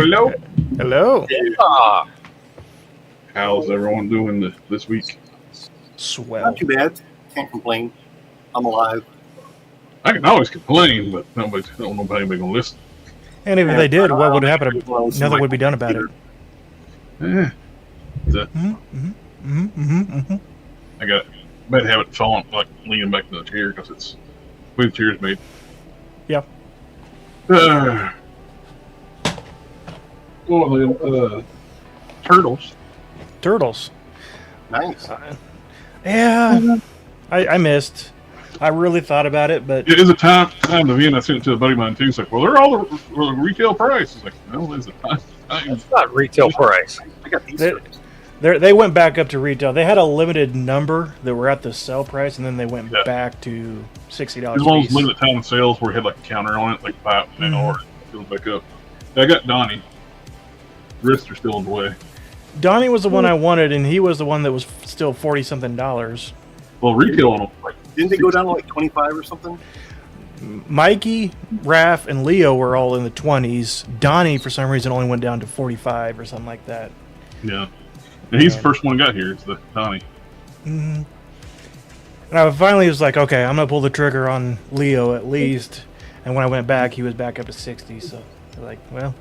hello. Hello. Ah, How's everyone doing this week? Swell. not too bad. Can't complain. I'm alive. I can always complain, but I don't know if anybody gonna listen. And if they did, what would happen? Well, it's Nothing my would be done about it. computer. I got bad habit of falling, like leaning back in the chair because it's way the chair's made. Yeah. Turtles. Turtles. Nice. Yeah. I missed. I really thought about it, but It is a time event. I sent it to a buddy of mine too. It's like, well, they're all the retail price. It's like, no, there's a time. It's not retail price. I got these. they went back up to retail. They had a limited number that were at the sell price, and then they went Yeah. back to $60 There's one of piece. those limited time sales where it had like a counter on it, like 5 now, or it goes back up. I got Donnie. The rest are still in the way. Donnie was the one I wanted, and he was the one that was still $40-something. Well, retail on them, like, Didn't they go down to like 25 or something? Mikey, Raph, and Leo were all in the 20s. Donnie, for some reason, only went down to 45 or something like that. yeah. And he's the first one got here. It's the Donnie. And I finally was like, okay, I'm going to pull the trigger on Leo at least. And when I went back, he was back up to 60. So, I was like, well,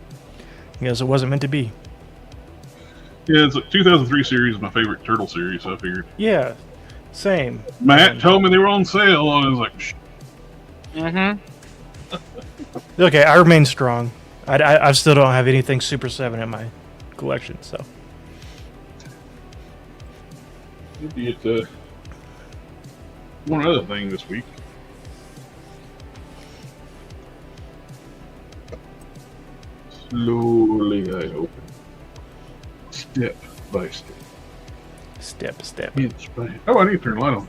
I guess it wasn't meant to be. Yeah, it's a 2003 series is my favorite turtle series. So I figured. Yeah, same. Matt told me they were on sale, and I was like, shh. Okay, I remain strong. I still don't have anything Super 7 in my collection, so. Maybe it's one other thing this week. Slowly I open. Step by step. Step. Inch by Oh, I need to turn the light on.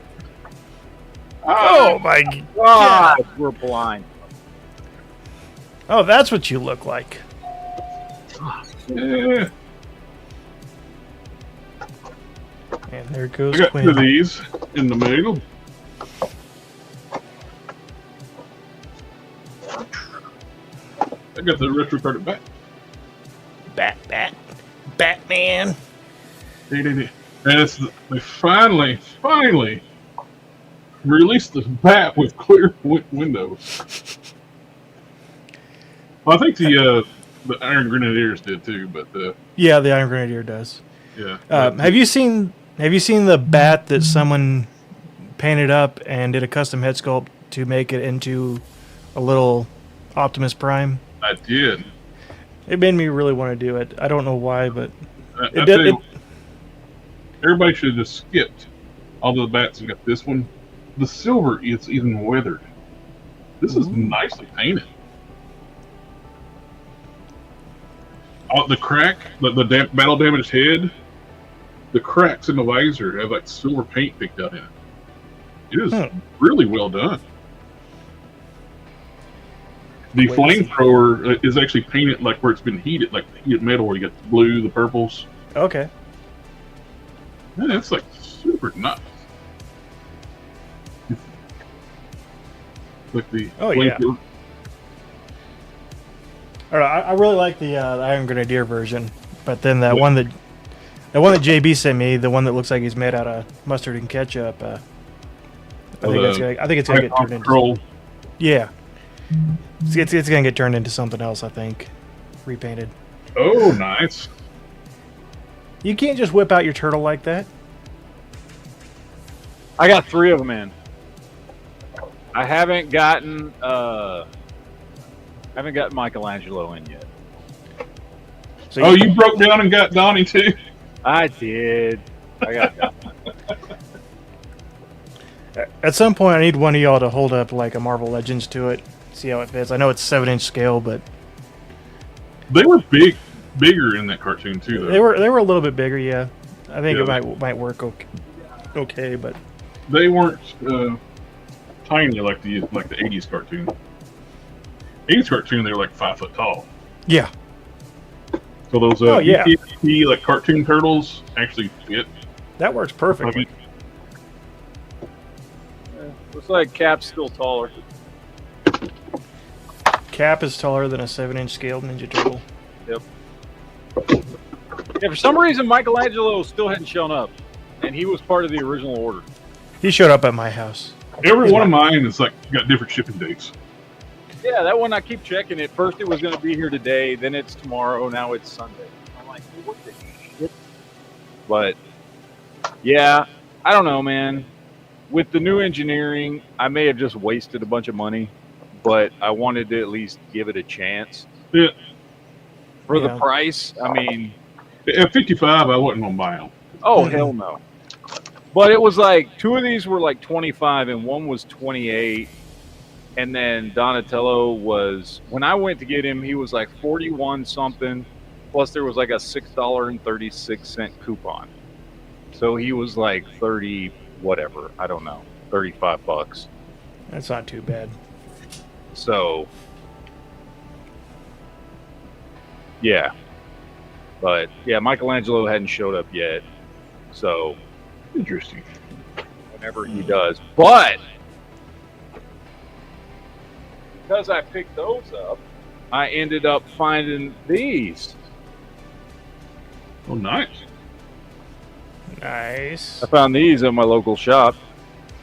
Oh, my God. God, we're blind. Oh, that's what you look like. Yeah. And there I goes got two Quinn. of these in the middle. I got the retro card back. Batman. And they finally released the bat with clear windows. Well, I think the Iron Grenadiers did too, but Yeah, the Iron Grenadier does. yeah. Have you seen the bat that someone painted up and did a custom head sculpt to make it into a little Optimus Prime? I did. It made me really want to do it. I don't know why, but I it tell did. you, everybody should have just skipped all the bats and got this one. The silver is even weathered. This is nicely painted. The crack, the battle damaged head, the cracks in the visor have like silver paint picked out in it. It is really well done. The flamethrower is actually painted like where it's been heated, like heated metal, where you got the blue, the purples. Okay. Man, that's like super nice. Like the Oh, yeah. flamethrower. All right, I really like the Iron Grenadier version, but then that one that JB sent me, the one that looks like he's made out of mustard and ketchup. I think it's gonna get turned into. Control. Yeah, it's gonna get turned into something else. I think, repainted. Oh, nice. You can't just whip out your turtle like that. I got 3 of them in. I haven't gotten Michelangelo in yet. So You broke down and got Donnie too. I did. I got At some point, I need one of y'all to hold up like a Marvel Legends to it, see how it fits. I know it's 7-inch scale, but They were bigger in that cartoon too, though. they were a little bit bigger. Yeah, I think Yeah. it might work okay, but They weren't tiny like the '80s cartoon. '80s cartoon, they were like 5 foot tall. yeah. So those yeah. UTP, like cartoon turtles actually fit. That works perfectly. Looks like Cap's still taller. Cap is taller than a 7-inch scaled Ninja Turtle. Yep. Yeah, for some reason, Michelangelo still hadn't shown up, and he was part of the original order. He showed up at my house. Every one of mine is like got different shipping dates. Yeah, that one I keep checking it. First it was going to be here today, then it's tomorrow, now it's Sunday. I'm like, what the shit? But, yeah, I don't know, man. With the new engineering, I may have just wasted a bunch of money, but I wanted to at least give it a chance. Yeah. For the price, I mean... At 55, I wasn't going to buy them. Oh, hell no. But it was like, 2 of these were like 25 and one was 28. And then Donatello was, when I went to get him, he was like 41 something. Plus there was like a $6.36 coupon. So he was like 30, whatever. I don't know. $35. That's not too bad. So, yeah. But yeah, Michelangelo hadn't showed up yet. So, Interesting. whenever he does. But, because I picked those up, I ended up finding these. Oh, nice. Nice. I found these at my local shop.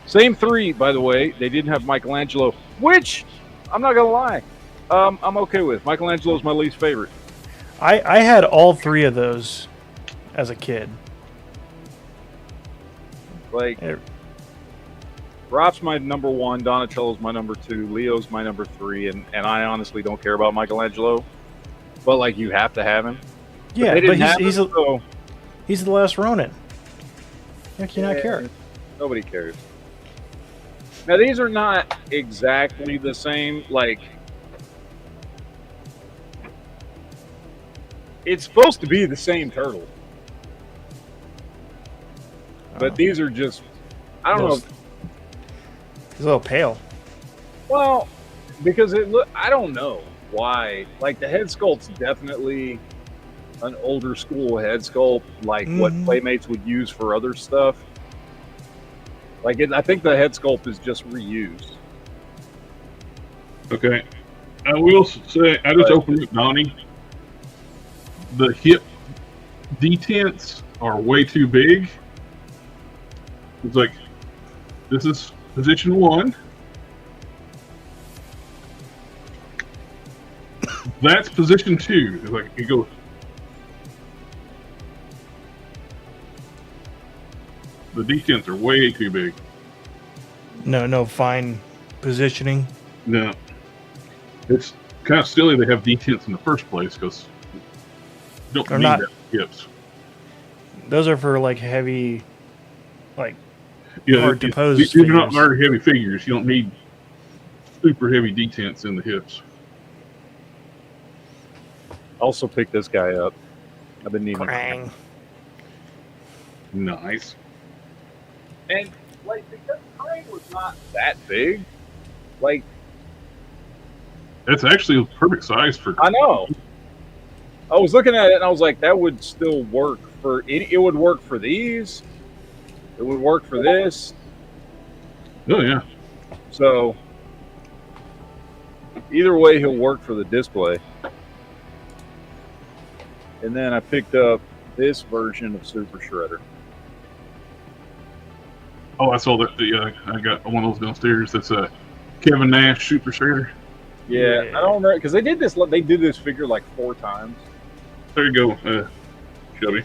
Same 3, by the way. They didn't have Michelangelo, which I'm not gonna lie, I'm okay with. Michelangelo's my least favorite. I had all 3 of those as a kid. Like, It- Rob's my number 1, Donatello's my number 2, Leo's my number 3, and I honestly don't care about Michelangelo. But like, you have to have him. yeah, they but didn't have he's him, so the last Ronin. How can you not care? nobody cares. Now these are not exactly the same. Like, it's supposed to be the same turtle, but Oh. these are just, I don't know. He's a little pale. Well, because I don't know why. Like, the head sculpt's definitely an older school head sculpt, like what Mhm. Playmates would use for other stuff. Like, I think the head sculpt is just reused. Okay. I will say, I just opened up Donnie. The hip detents are way too big. It's like, this is position 1. That's position 2. It's like, you go. The detents are way too big. No fine positioning. No. It's kind of silly they have detents in the first place because you don't They're need not- that hips. Those are for like heavy, like Yeah, hard to pose these are not figures. very heavy figures. You don't need super heavy detents in the hips. Also picked this guy up. I've been needing. Krang. Nice. And like, because Krang was not that big, like, That's actually a perfect size for. I know. I was looking at it and I was like, that would still work for it. It would work for these. It would work for this. Oh yeah. So either way, he'll work for the display. And then I picked up this version of Super Shredder. Oh, I saw that. Yeah, I got one of those downstairs. That's a Kevin Nash Super Shredder. Yeah, Yeah. I don't know because they did this. They did this figure like 4 times. There you go, Shelby.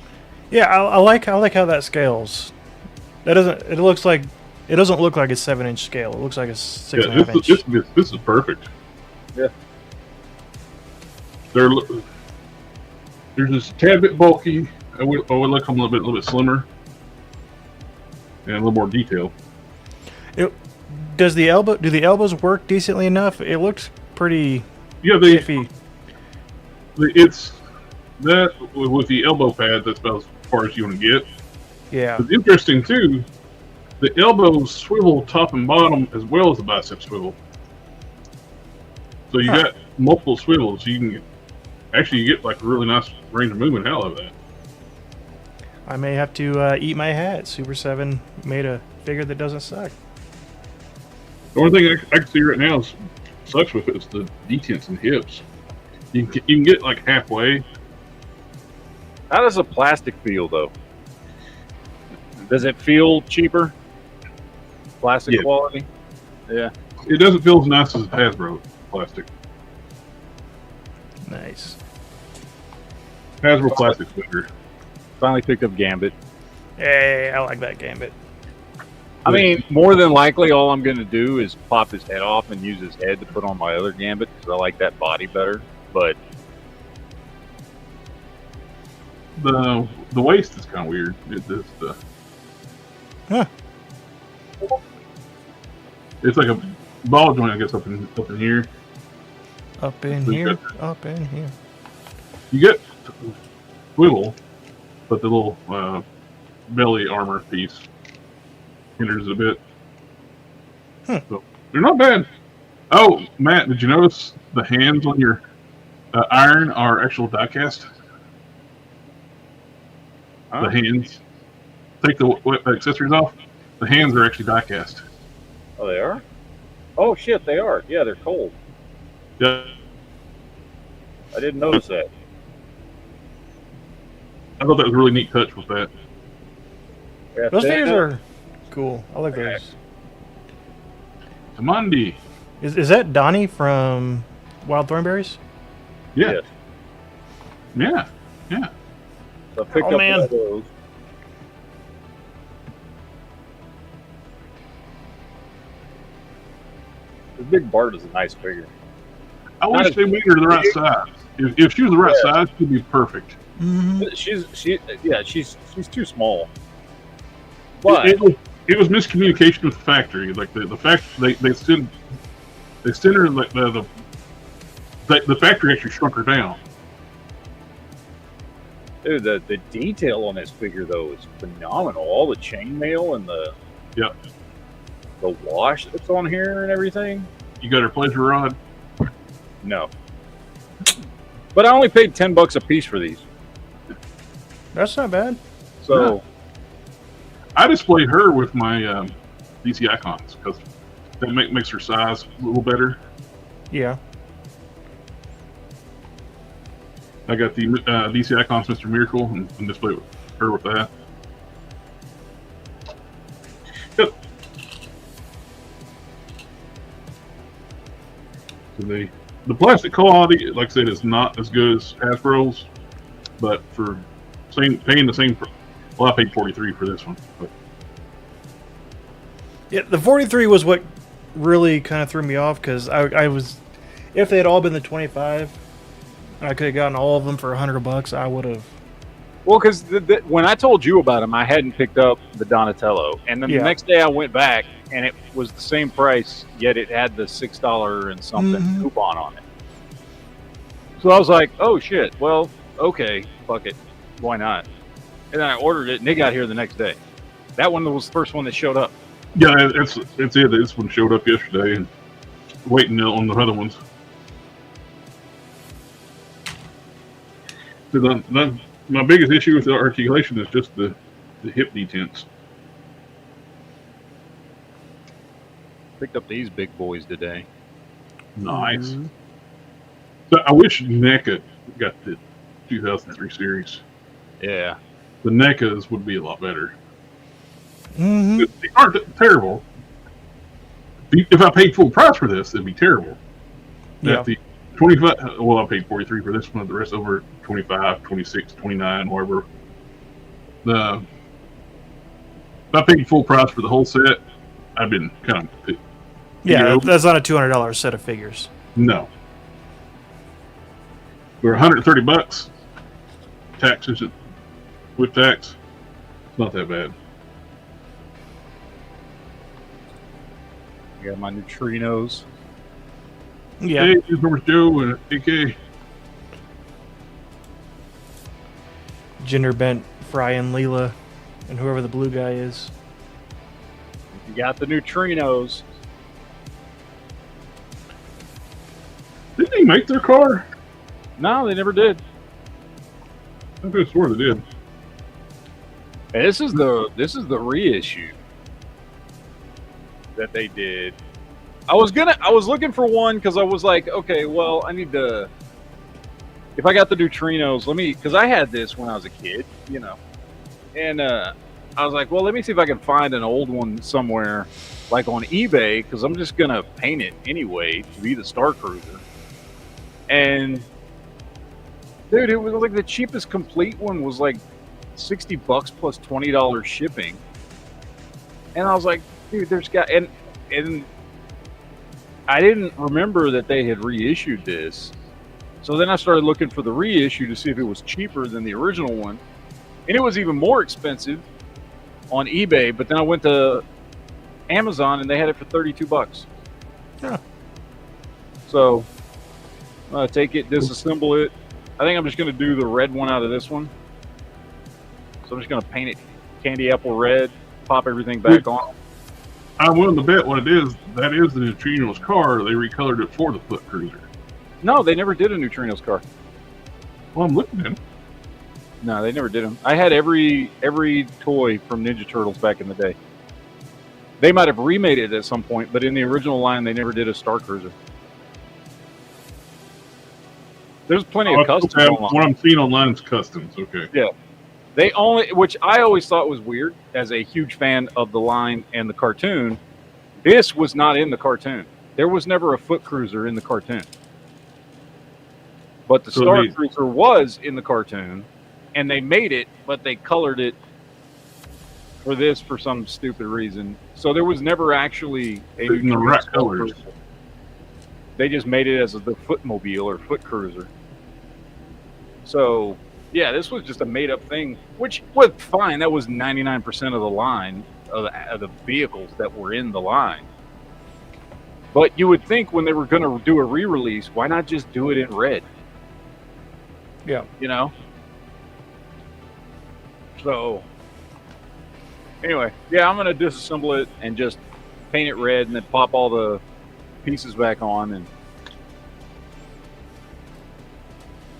Yeah, I like how that scales. That doesn't. It looks like it doesn't look like a 7-inch scale. It looks like a 6.5 Yeah, inch. this is perfect. Yeah. They're just a tad bit bulky. I would like them a little bit slimmer and a little more detail. Do the elbows work decently enough? It looks pretty Yeah, iffy. it's that with the elbow pad. That's about as far as you want to get. Yeah. It's interesting too. The elbows swivel top and bottom as well as the bicep swivel. So you Huh. got multiple swivels. You can you get like a really nice range of movement out of that. I may have to eat my hat. Super 7 made a figure that doesn't suck. The only thing I can see right now is sucks with it is the detents and hips. You can get like halfway, How does a plastic feel though? Does it feel cheaper? Plastic Yeah. quality? Yeah. It doesn't feel as nice as Hasbro plastic. Nice. Hasbro plastic's better. Finally picked up Gambit. Hey, I like that Gambit. I mean, more than likely, all I'm going to do is pop his head off and use his head to put on my other Gambit because I like that body better. But The waist is kind of weird. Huh. It's like a ball joint, I guess, up in here. Up in We here, got- up in here. You get swivel, but the little belly armor piece hinders it a bit. So they're not bad. Oh, Matt, did you notice the hands on your iron are actual die cast? Huh? The hands. Take the accessories off. The hands are actually die cast. Oh, they are? Oh, shit, they are. Yeah, they're cold. Yeah, I didn't notice that. I thought that was a really neat touch with that. Yeah, Those that- figures are cool. I like those. Tamandi. Is that Donnie from Wild Thornberries? Yeah. Yes. Yeah. Yeah. So I picked Oh, up man. one of those. The Big Bart is a nice figure. I wish they made her the right size. If she was the right size, she'd be perfect. Mm-hmm. She's too small. But It was miscommunication with the factory. Like the fact they send her like the factory actually shrunk her down. dude, the detail on this figure though is phenomenal. All the chainmail and the wash that's on here and everything. You got her pleasure rod. No. But I only paid $10 a piece for these. That's not bad. So I display her with my DC icons because that makes her size a little better. Yeah. I got the DC icons, Mr. Miracle, and display her with that. Yep. So the plastic quality, like I said, is not as good as Hasbro's, but for paying the same. Well, I paid $43 for this one. But Yeah, the 43 was what really kind of threw me off because I was, if they had all been the 25, and I could have gotten all of them for $100, I would have. well, because when I told you about them, I hadn't picked up the Donatello, and then Yeah. the next day I went back and it was the same price, yet it had the $6 and something Mhm. coupon on it. So I was like, "Oh shit! Well, okay, fuck it, why not?" And then I ordered it, and it got here the next day. That one was the first one that showed up. yeah, it's it. This one showed up yesterday, and waiting on the other ones. So my biggest issue with the articulation is just the hip detents. Picked up these big boys today. Nice. So I wish NECA got the 2003 series. Yeah. The NECAs would be a lot better. Mm-hmm. They aren't terrible. If I paid full price for this, it'd be terrible. Yeah. At the 25, well, I paid 43 for this one. The rest over 25, 26, 29, whatever. If I paid full price for the whole set, I've been kind of Yeah, know? that's not a $200 set of figures. no. For $130, tax isn't with tax. It's not that bad. I got my neutrinos. Yeah. Hey, here's North Joe and AK. Gender bent Fry and Leela, and whoever the blue guy is. You got the neutrinos. Didn't they make their car? No, they never did. I could have swore they did. And this is the reissue that they did. I was looking for one because I was like, okay, well, I need to if I got the neutrinos, because I had this when I was a kid, and I was like, well, let me see if I can find an old one somewhere, like on eBay, because I'm just gonna paint it anyway to be the Star Cruiser. And dude, it was like the cheapest complete one was like $60 plus $20 shipping, and I was like, dude, and I didn't remember that they had reissued this. So then I started looking for the reissue to see if it was cheaper than the original one. And it was even more expensive on eBay, but then I went to Amazon and they had it for $32. Yeah. So I'm going to take it, disassemble it. I think I'm just going to do the red one out of this one. So I'm just going to paint it candy apple red, pop everything back on. I'm willing to bet what it is. That is the Neutrinos car. They recolored it for the Foot Cruiser. No, they never did a Neutrinos car. Well, I'm looking at them. No, they never did them. I had every toy from Ninja Turtles back in the day. They might have remade it at some point, but in the original line, they never did a Star Cruiser. There's plenty of customs online. What I'm seeing online is customs. Okay. Yeah. Which I always thought was weird as a huge fan of the line and the cartoon. This was not in the cartoon. There was never a Foot Cruiser in the cartoon. But the Star Cruiser was in the cartoon, and they made it, but they colored it for this for some stupid reason. So there was never actually in the right colors. They just made it as the Footmobile or Foot Cruiser. So yeah, this was just a made-up thing, which was fine. That was 99% of the line of the vehicles that were in the line. But you would think when they were going to do a re-release, why not just do it in red? Yeah. So anyway, yeah, I'm going to disassemble it and just paint it red and then pop all the pieces back on, and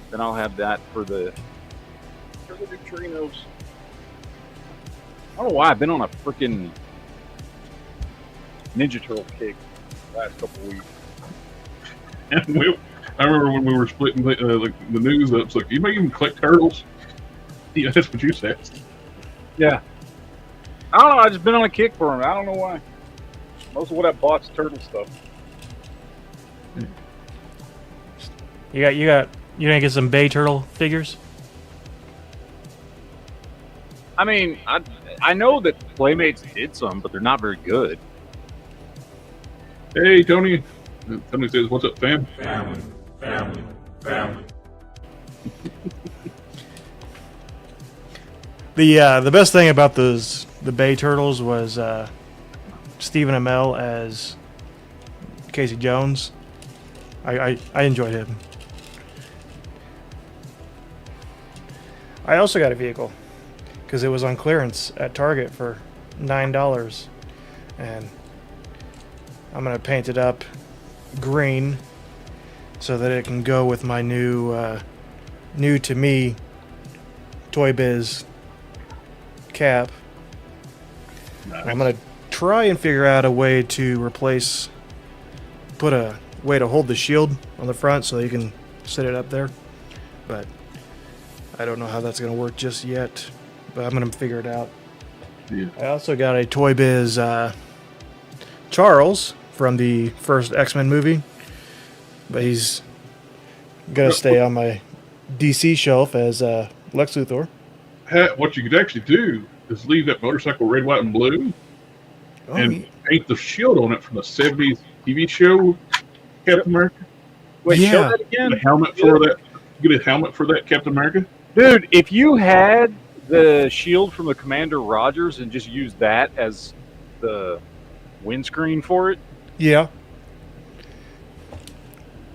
then I'll have that for the neutrinos. I don't know why I've been on a freaking Ninja Turtle kick the last couple weeks. And I remember when we were splitting the news up. It's like, you may even collect turtles. Yeah, that's what you said. Yeah. I don't know. I just been on a kick for them. I don't know why. Most of what I bought's turtle stuff. You gonna get some Bay Turtle figures? I mean, I know that Playmates did some, but they're not very good. Hey, Tony. Tony says, what's up, fam? Family. The best thing about the Bay Turtles was Stephen Amell as Casey Jones. I enjoyed him. I also got a vehicle because it was on clearance at Target for $9, and I'm gonna paint it up green so that it can go with my new to me Toy Biz cap. Nice. I'm gonna try and figure out a way to put a way to hold the shield on the front so you can sit it up there, but I don't know how that's gonna work just yet, but I'm gonna figure it out. Yeah. I also got a Toy Biz Charles from the first X-Men movie, but he's gonna stay on my DC shelf as Lex Luthor. What you could actually do is leave that motorcycle red, white, and blue, and paint the shield on it from the 70s TV show Captain America. Wait, Yeah. show that again? The helmet for that. Get a helmet for that Captain America. Dude, if you had the shield from the Commander Rogers and just used that as the windscreen for it, Yeah.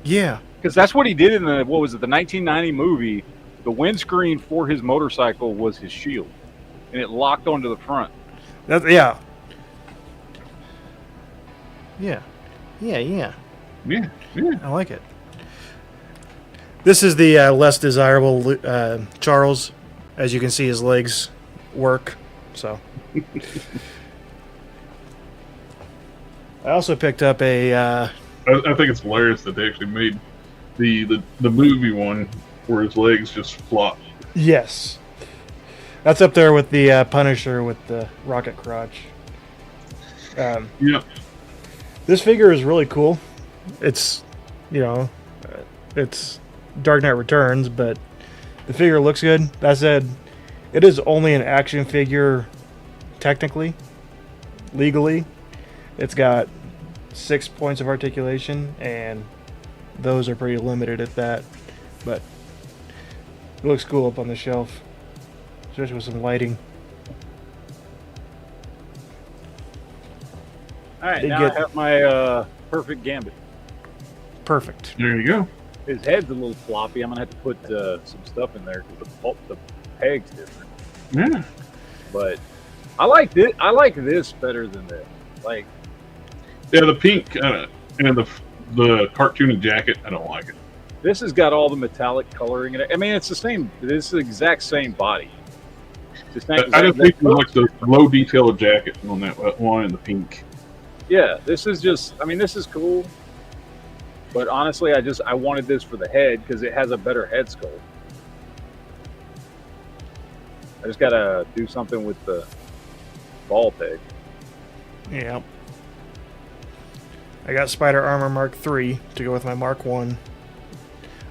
Yeah. because that's what he did in the 1990 movie. The windscreen for his motorcycle was his shield, and it locked onto the front. Yeah. Yeah. I like it. This is the less desirable Charles. As you can see, his legs work. So, I also picked up a. I think it's hilarious that they actually made the movie one where his legs just flop. Yes. That's up there with the Punisher with the rocket crotch. Yeah. This figure is really cool. It's, it's Dark Knight Returns, but the figure looks good. That said, it is only an action figure, technically, legally. It's got 6 points of articulation, and those are pretty limited at that. But it looks cool up on the shelf, especially with some lighting. All right, They now get- I have my perfect Gambit. Perfect. There you go. His head's a little floppy. I'm gonna have to put some stuff in there because the peg's different. Yeah. But I like this. I like this better than this. Like, Yeah, the pink and the cartoony jacket, I don't like it. this has got all the metallic coloring in it. I mean, it's the same. This is the exact same body. Just not I don't exactly- think you like the low detail jacket on that one and the pink. Yeah, this is just. I mean, this is cool. But honestly, I wanted this for the head because it has a better head sculpt. I just gotta do something with the ball peg. Yeah. I got Spider Armor Mark III to go with my Mark 1.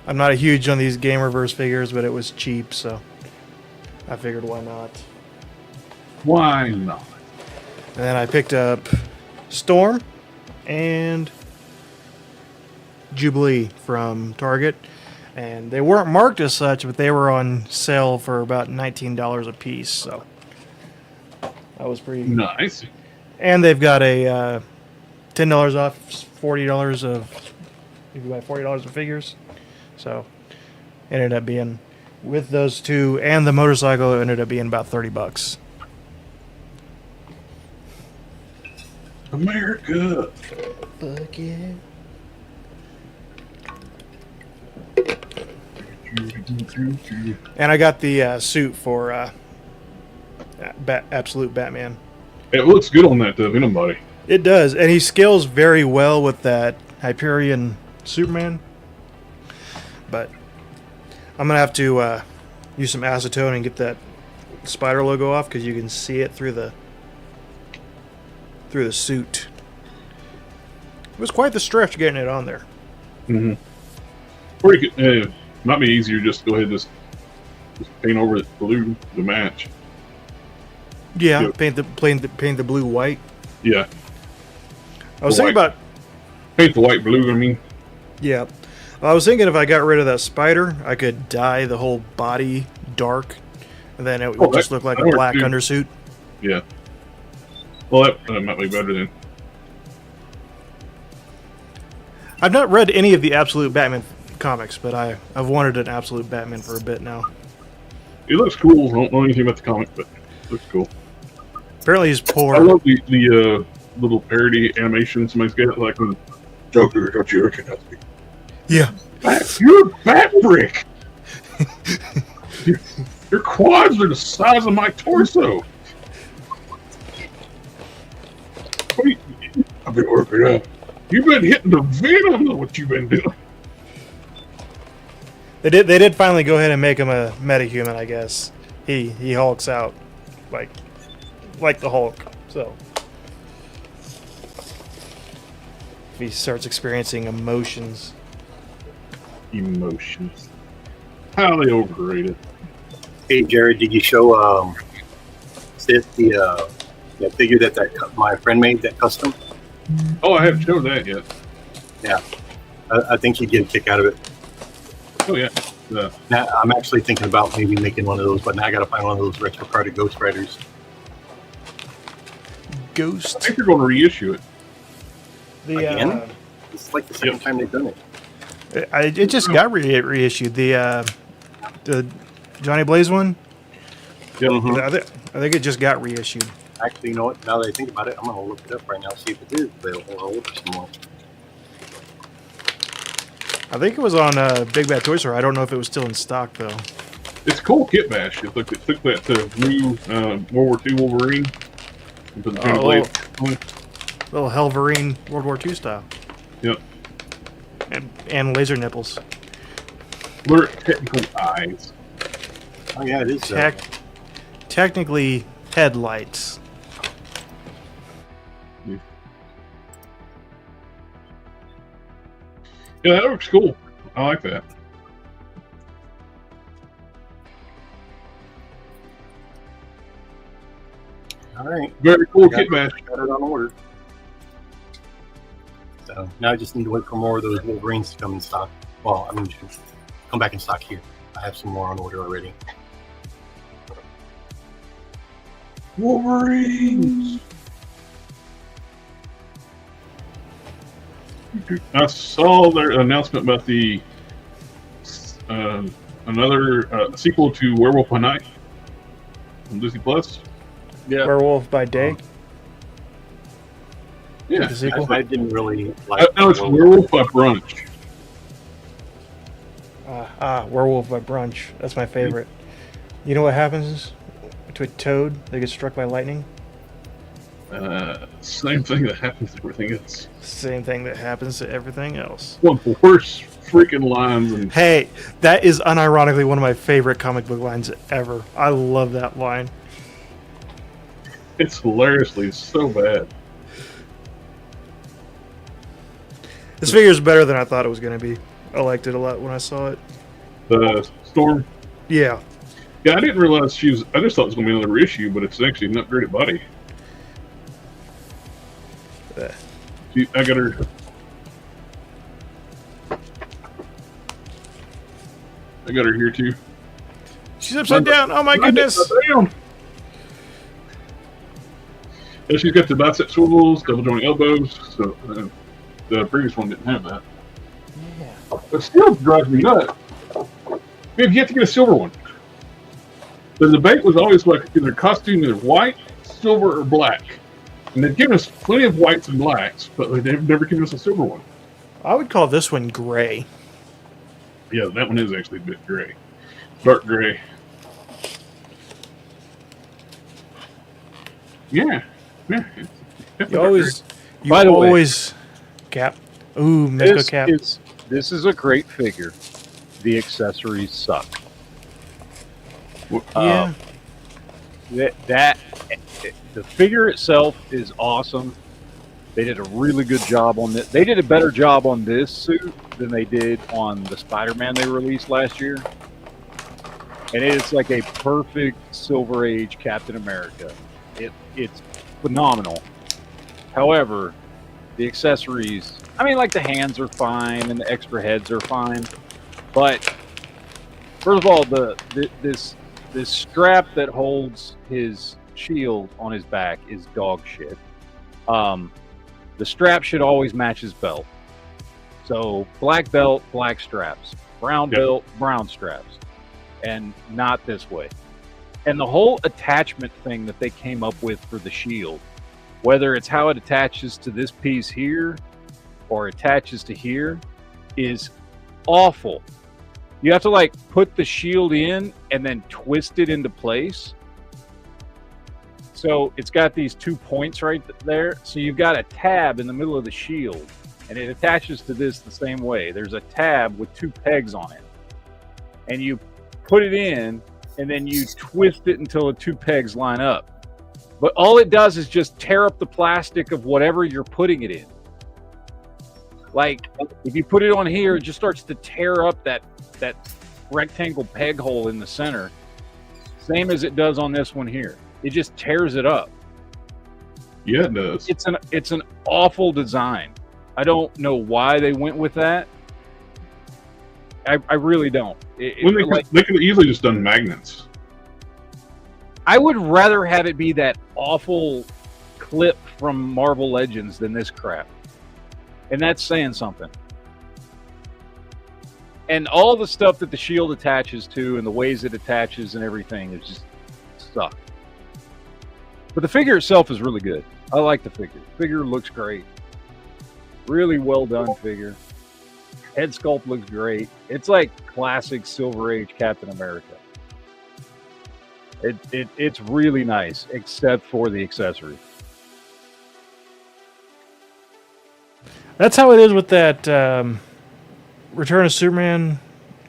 I'm not a huge on these Game Reverse figures, but it was cheap, so I figured why not. Why not? And then I picked up Storm and Jubilee from Target. And they weren't marked as such, but they were on sale for about $19 a piece, so that was pretty Nice. And they've got a $10 off, $40 of you can buy $40 of figures. So it ended up being with those two and the motorcycle, it ended up being about $30. America. Fuck yeah. And I got the suit for Absolute Batman. It looks good on that Venom body. It does, and he scales very well with that Hyperion Superman. But I'm gonna have to use some acetone and get that spider logo off because you can see it through the suit. It was quite the stretch getting it on there. Mm-hmm. Or you could, might be easier just to go ahead and just paint over it blue to match. Yeah, Yep. paint the blue white. Yeah, I was The thinking white. about paint the white blue. I mean, yeah. I was thinking if I got rid of that spider, I could dye the whole body dark, and then it would Oh, just that- look like that a works black too. undersuit. yeah. Well, that might be better then. I've not read any of the Absolute Batman comics, but I've wanted an Absolute Batman for a bit now. It looks cool. I don't know anything about the comic, but it looks cool. Apparently he's I poor. love the little parody animation somebody's got, like when Joker, don't you recognize me? Yeah. You're Batbrick. Your quads are the size of my torso. Wait, I've been working out. You've been hitting the Venom. Know what you've been doing? They did finally go ahead and make him a metahuman, I guess. He hulks out like the Hulk. So if he starts experiencing emotions. Emotions. How they overrated. Hey, Jared, did you show Sid the figure that my friend made, that custom? Oh, I haven't shown that yet. I think he'd get a kick out of it. Oh yeah. Now, I'm actually thinking about maybe making one of those, but now I got to find one of those retro carded Ghost Riders. I Ghost. think they're going to reissue it. The Again? It's like the second time they've done it. it just got reissued. The Johnny Blaze one. Yep. Mhm. I think it just got reissued. Actually, you know what? Now that I think about it, I'm going to look it up right now, see if it is available. I'll order some more. I think it was on Big Bad Toy Store. I don't know if it was still in stock though. It's a cool kit bash. It took that new World War II Wolverine. And put the Johnny Blaze on it. Little Helverine World War II style. Yep. And laser nipples. They're technical eyes. Oh yeah, it is. Technically, headlights. Yeah, that looks cool. I like that. All right. Very cool Got kit bash. Got it on order. So now I just need to wait for more of those Wolverines to come in stock. Well, I mean, come back in stock here. I have some more on order already. Wolverines. I saw their announcement about the another sequel to Werewolf by Night on Disney Plus. Yeah. Werewolf by Day. Yeah, The sequel. I didn't really like. no, it's Werewolf by Brunch. Werewolf by Brunch. That's my favorite. You know what happens to a toad that gets struck by lightning? Same thing that happens to everything else. Same thing that happens to everything else. One of the worst freaking lines. And Hey, that is unironically one of my favorite comic book lines ever. I love that line. it's hilariously so bad. This figure is better than I thought it was going to be. I liked it a lot when I saw it. The Storm. Yeah. Yeah, I didn't realize she was. I just thought it was going to be another issue, but it's actually an upgraded body. I got her. I got her here too. She's upside down. Oh my goodness. Down. And she's got the bicep swivels, double joint elbows. So the previous one didn't have that. Yeah. It still drives me nuts. You have to get a silver one. The debate was always like either costume is white, silver, or black. And they've given us plenty of whites and blacks, but they've never given us a silver one. I would call this one gray. Yeah, that one is actually a bit gray. Dark gray. Yeah. Yeah. By the way, always Cap. Ooh, Mezco Cap. This is a great figure. The accessories suck. Yeah. The figure itself is awesome. They did a really good job on this. They did a better job on this suit than they did on the Spider-Man they released last year. And it's like a perfect Silver Age Captain America. It's phenomenal. However, the accessories, I mean, like the hands are fine and the extra heads are fine. But first of all, this strap that holds his shield on his back is dog shit. The strap should always match his belt. So black belt, black straps. Brown belt, brown straps. And not this way. And the whole attachment thing that they came up with for the shield, whether it's how it attaches to this piece here or attaches to here, is awful. You have to like put the shield in and then twist it into place. So it's got these 2 points right there. So you've got a tab in the middle of the shield, and it attaches to this the same way. There's a tab with 2 pegs on it. And you put it in, and then you twist it until the 2 pegs line up. But all it does is just tear up the plastic of whatever you're putting it in. Like, if you put it on here, it just starts to tear up that rectangle peg hole in the center. Same as it does on this one here. It just tears it up. Yeah, it does. It's an awful design. I don't know why they went with that. I really don't. They could have easily just done magnets. I would rather have it be that awful clip from Marvel Legends than this crap. And that's saying something. And all the stuff that the shield attaches to and the ways it attaches and everything is just suck. But the figure itself is really good. I like the figure. The figure looks great. Really well done figure. Head sculpt looks great. It's like classic Silver Age Captain America. It's really nice, except for the accessory. That's how it is with that Return of Superman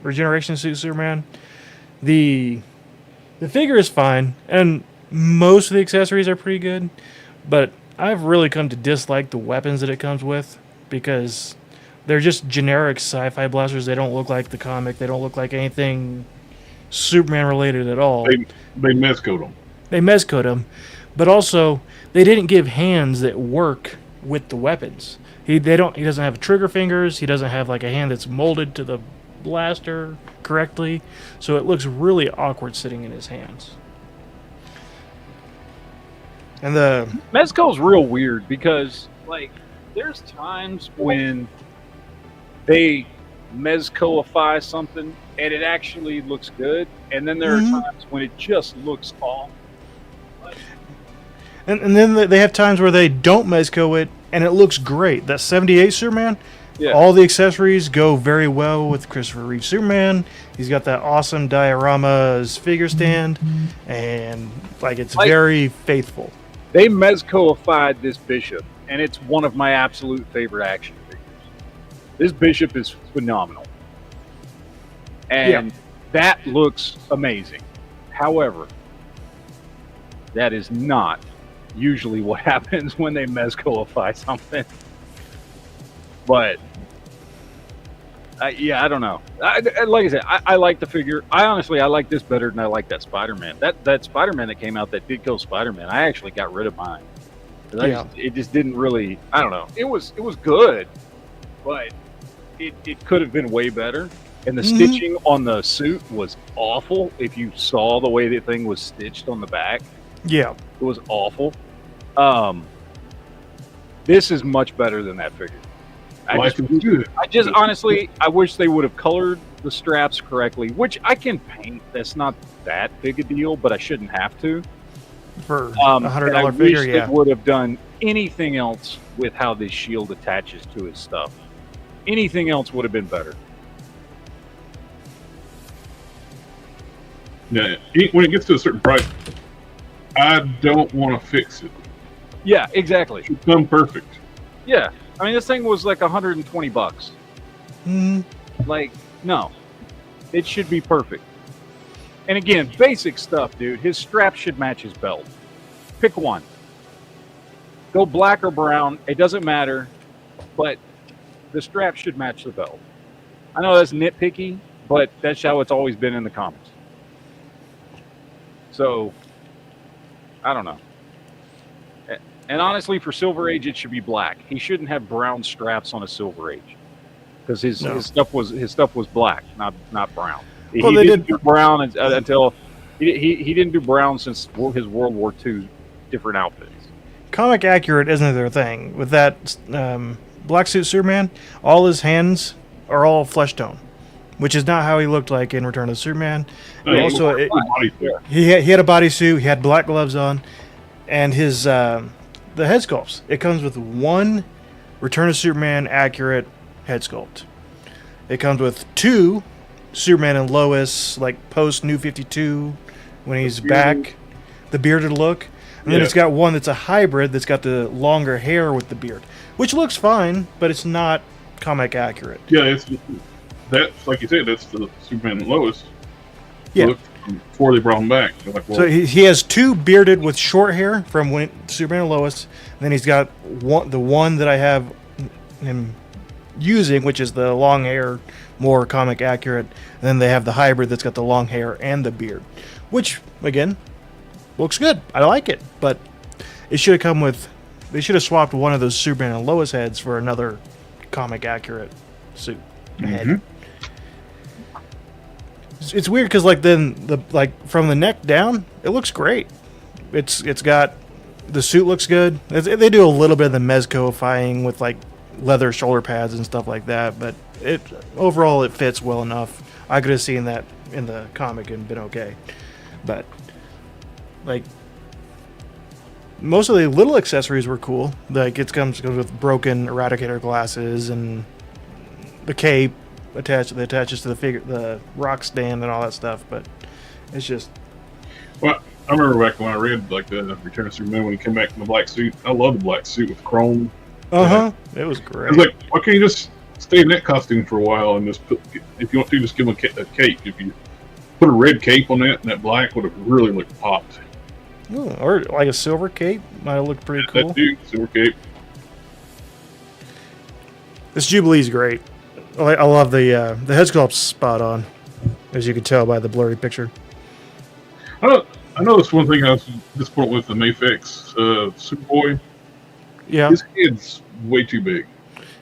Regeneration Suit Superman. The figure is fine, and most of the accessories are pretty good, but I've really come to dislike the weapons that it comes with because they're just generic sci-fi blasters. They don't look like the comic. They don't look like anything Superman related at all. They mezcoat them. They mezcoat them, but also they didn't give hands that work with the weapons. He doesn't have trigger fingers. He doesn't have like a hand that's molded to the blaster correctly, so it looks really awkward sitting in his hands. And the Mezco's real weird because, like, there's times when they mezcoify something and it actually looks good, and then there are times when it just looks off. and then they have times where they don't mezco it and it looks great. That 78 Superman, all the accessories go very well with Christopher Reeve Superman. He's got that awesome diorama's figure stand, and like it's very faithful. They mezcoified this Bishop, and it's one of my absolute favorite action figures. This Bishop is phenomenal. And that looks amazing. However, that is not usually what happens when they mezcoify something. But, I don't know. Like I said, I like the figure. I like this better than I like that Spider-Man. That Spider-Man that came out that did kill Spider-Man, I actually got rid of mine. It just didn't really, I don't know. It was good, but it could have been way better. And the stitching on the suit was awful. If you saw the way the thing was stitched on the back, it was awful. This is much better than that figure. I just honestly, I wish they would have colored the straps correctly, which I can paint. That's not that big a deal, but I shouldn't have to. For $100 figure, they would have done anything else with how this shield attaches to his stuff. Anything else would have been better. Yeah, when it gets to a certain price, I don't want to fix it. Yeah, exactly. It should come perfect. Yeah. I mean, this thing was like $120. Like, no. It should be perfect. And again, basic stuff, dude. His strap should match his belt. Pick one. Go black or brown. It doesn't matter. But the strap should match the belt. I know that's nitpicky, but that's how it's always been in the comics. So, I don't know. And honestly, for Silver Age, it should be black. He shouldn't have brown straps on a Silver Age, because his stuff was black, not brown. Well, he didn't do brown until he didn't do brown since his World War II different outfits. Comic accurate isn't their thing. With that Black Suit Superman, all his hands are all flesh tone, which is not how he looked like in Return of the Superman. He had a bodysuit. He had black gloves on, and his the head sculpts. It comes with one Return of Superman accurate head sculpt. It comes with two Superman and Lois, like post New 52, when he's back, the bearded look. And then it's got one that's a hybrid that's got the longer hair with the beard, which looks fine, but it's not comic accurate. Yeah, that's like you said, that's the Superman and Lois. Yeah. Before they brought him back. Like, well, so he has two bearded with short hair from when Superman and Lois. And then he's got the one that I have him using, which is the long hair, more comic accurate. And then they have the hybrid that's got the long hair and the beard, which again looks good. I like it, but it should have come with. They should have swapped one of those Superman and Lois heads for another comic accurate suit head. It's weird because from the neck down, it looks great. It's got the suit looks good. They do a little bit of the mezcoifying with like leather shoulder pads and stuff like that, but overall it fits well enough. I could have seen that in the comic and been okay, but like most of the little accessories were cool. Like it comes with broken Eradicator glasses and the cape. Attaches to the rock stand and all that stuff, but it's just. Well, I remember back when I read like the Return of Superman when he came back in the black suit. I love the black suit with chrome. It was great. I was like, why can't you just stay in that costume for a while and just put, if you want to, just give him a cape. If you put a red cape on it and that black would have really looked popped. Ooh, or like a silver cape might have looked pretty cool. That too, silver cape. This Jubilee's great. I love the head sculpt's spot on, as you can tell by the blurry picture. I know that's one thing I was disappointed with the Mafex Superboy. Yeah, His head's way too big.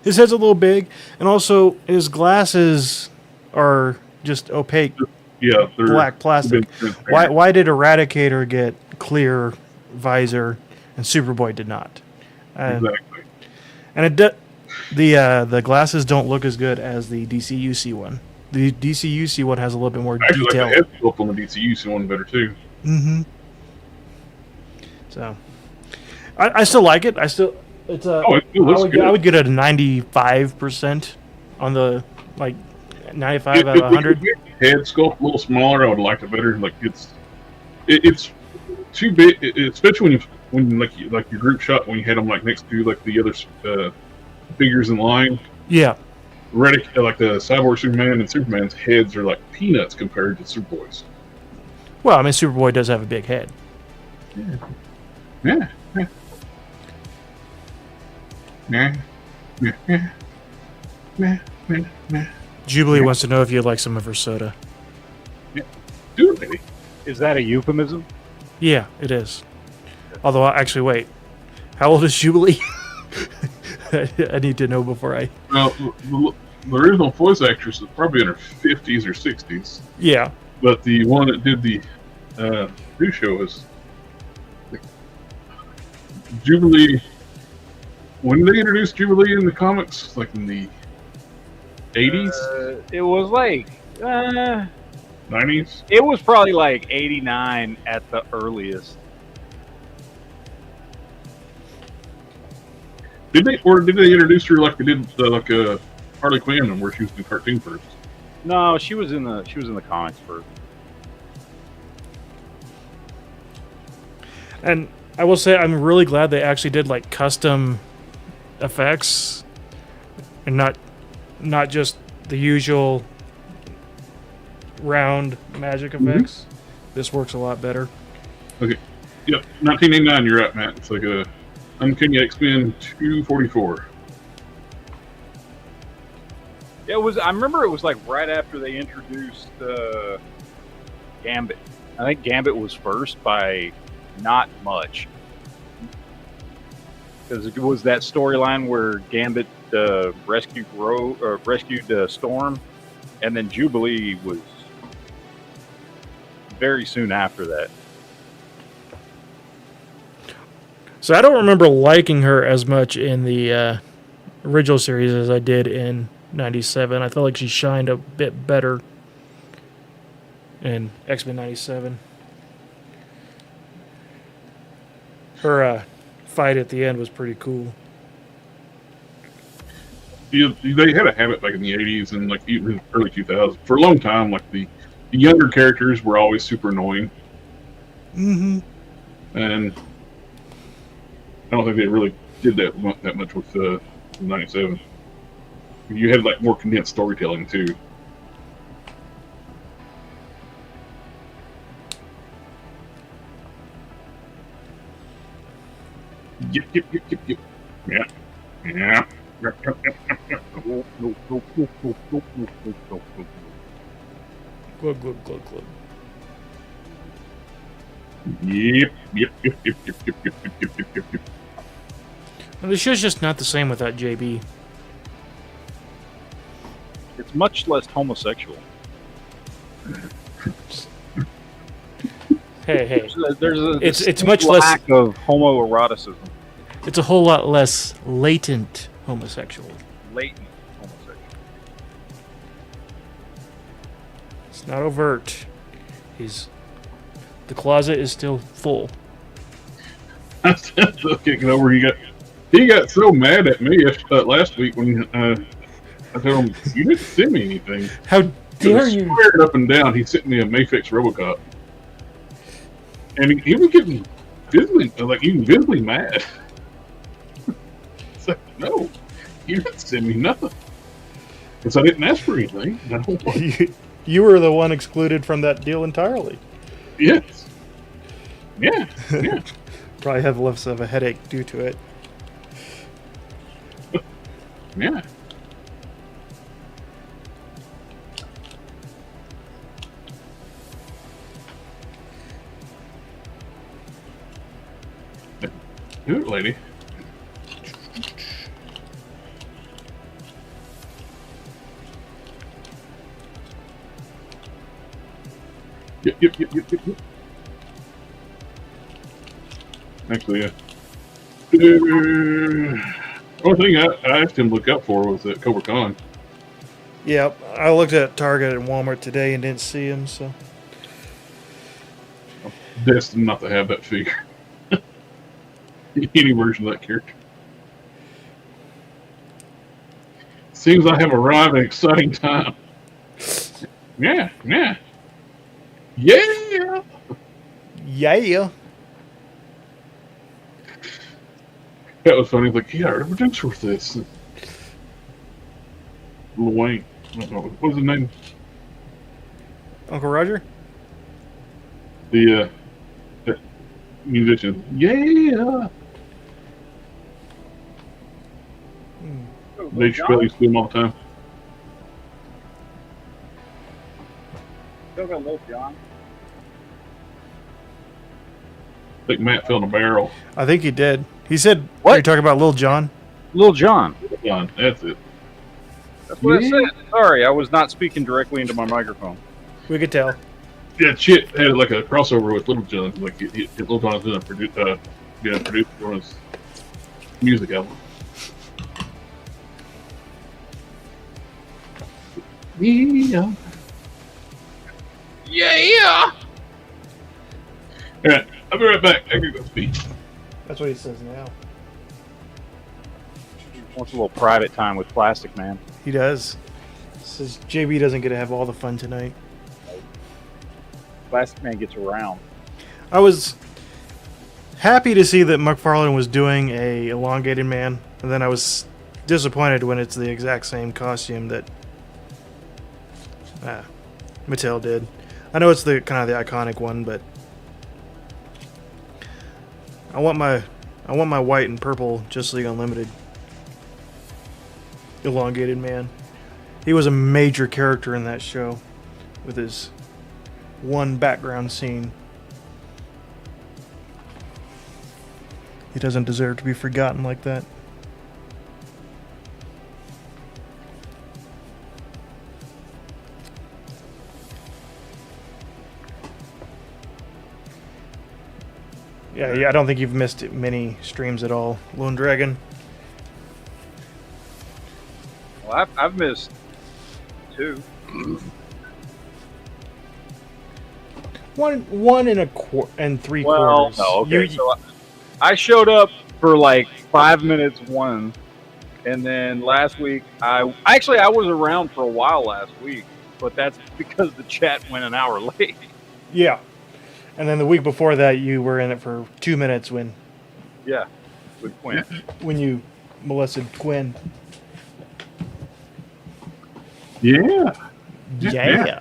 his head's a little big, and also his glasses are just opaque, Yeah, they're black plastic. Why did Eradicator get clear visor and Superboy did not? Exactly. And the glasses don't look as good as the DCUC one. The DCUC one has a little bit more I actually detail. like the head sculpt on the DCU one better too. Mm-hmm. So, I still like it. It's a. Oh, it looks good. I would get it a 95% on the 95 out of 100. Head sculpt a little smaller, I would like it better. Like it's too big, especially when like your group shot when you had them like next to like the other figures in line. Yeah. Like the Cyborg Superman and Superman's heads are like peanuts compared to Superboy's. Well, I mean, Superboy does have a big head. Yeah. Jubilee wants to know if you'd like some of her soda. Do it, maybe. Is that a euphemism? Yeah, it is. Although, actually, wait. How old is Jubilee? I need to know before I... Well, the original voice actress is probably in her 50s or 60s. Yeah. But the one that did the new show is Jubilee. When did they introduce Jubilee in the comics? Like in the 80s? It was like 90s? it was probably like 89 at the earliest. Did they introduce her like they did Harley Quinn, where she was in the cartoon first? No, she was in the comics first. And I will say I'm really glad they actually did like custom effects and not just the usual round magic effects. This works a lot better. Okay. Yep. 1989. You're right, Matt. It's like a Uncanny X-Men 244. It was. I remember it was like right after they introduced Gambit. I think Gambit was first by not much, because it was that storyline where Gambit rescued Storm, and then Jubilee was very soon after that. So I don't remember liking her as much in the original series as I did in 97. I felt like she shined a bit better in X-Men 97. Her fight at the end was pretty cool. They had a habit back in the 80s and like even early 2000s. For a long time, like the younger characters were always super annoying. Mm-hmm. And I don't think they really did that much with 97. You had like more condensed storytelling too. Yep. Yeah. Yeah. Glug, glug, glug, glug. Yep. Well, the show's just not the same without JB. It's much less homosexual. Hey. There's a It's much less lack of homoeroticism. It's a whole lot less latent homosexual. Latent homosexual. It's not overt. The closet is still full. I'm still kicking over. He got so mad at me last week when I told him you didn't send me anything. How dare you? Swearing up and down, he sent me a Mafex RoboCop, and he was getting visibly mad. It's like, no, you didn't send me nothing. Because I didn't ask for anything. You were the one excluded from that deal entirely. Yes. Yeah. Yeah. Probably have less of a headache due to it. Yeah. Do it, lady. Yep. Actually, yeah. Only thing I asked him to look out for was that Cobra Khan. Yep, I looked at Target and Walmart today and didn't see him, so. Destined not to have that figure. Any version of that character. Seems I have arrived at an exciting time. Yeah. Yeah! That was funny. Like, yeah, I remember drinks with this. Lil Wayne. I don't know. What was his name? Uncle Roger? The musician. Yeah. They Chappelle used to do them all the time. Still got Lil Jon. I think Matt fell in a barrel. I think he did. He said, What? You're talking about Lil Jon? Lil Jon. Yeah, that's it. That's what I said. Sorry, I was not speaking directly into my microphone. We could tell. Yeah, Chit had like a crossover with Little John. Like, Little John was going to produce for his music album. Yeah. Alright, I'll be right back. I gotta go speak. That's what he says now. Wants a little private time with Plastic Man. He does. Says JB doesn't get to have all the fun tonight. Plastic Man gets around. I was happy to see that McFarlane was doing a elongated man, and then I was disappointed when it's the exact same costume that Mattel did. I know it's the kind of the iconic one, but I want my white and purple Justice League Unlimited elongated man. He was a major character in that show with his one background scene. He doesn't deserve to be forgotten like that. Yeah, I don't think you've missed many streams at all, Lone Dragon. Well, I've missed 2. One and 3 Well, quarters. no, okay. So I showed up for like 5 minutes one, and then last week I was around for a while last week, but that's because the chat went an hour late. Yeah. And then the week before that, you were in it for 2 minutes when Yeah, with Quinn. when you molested Quinn. Yeah. Yeah.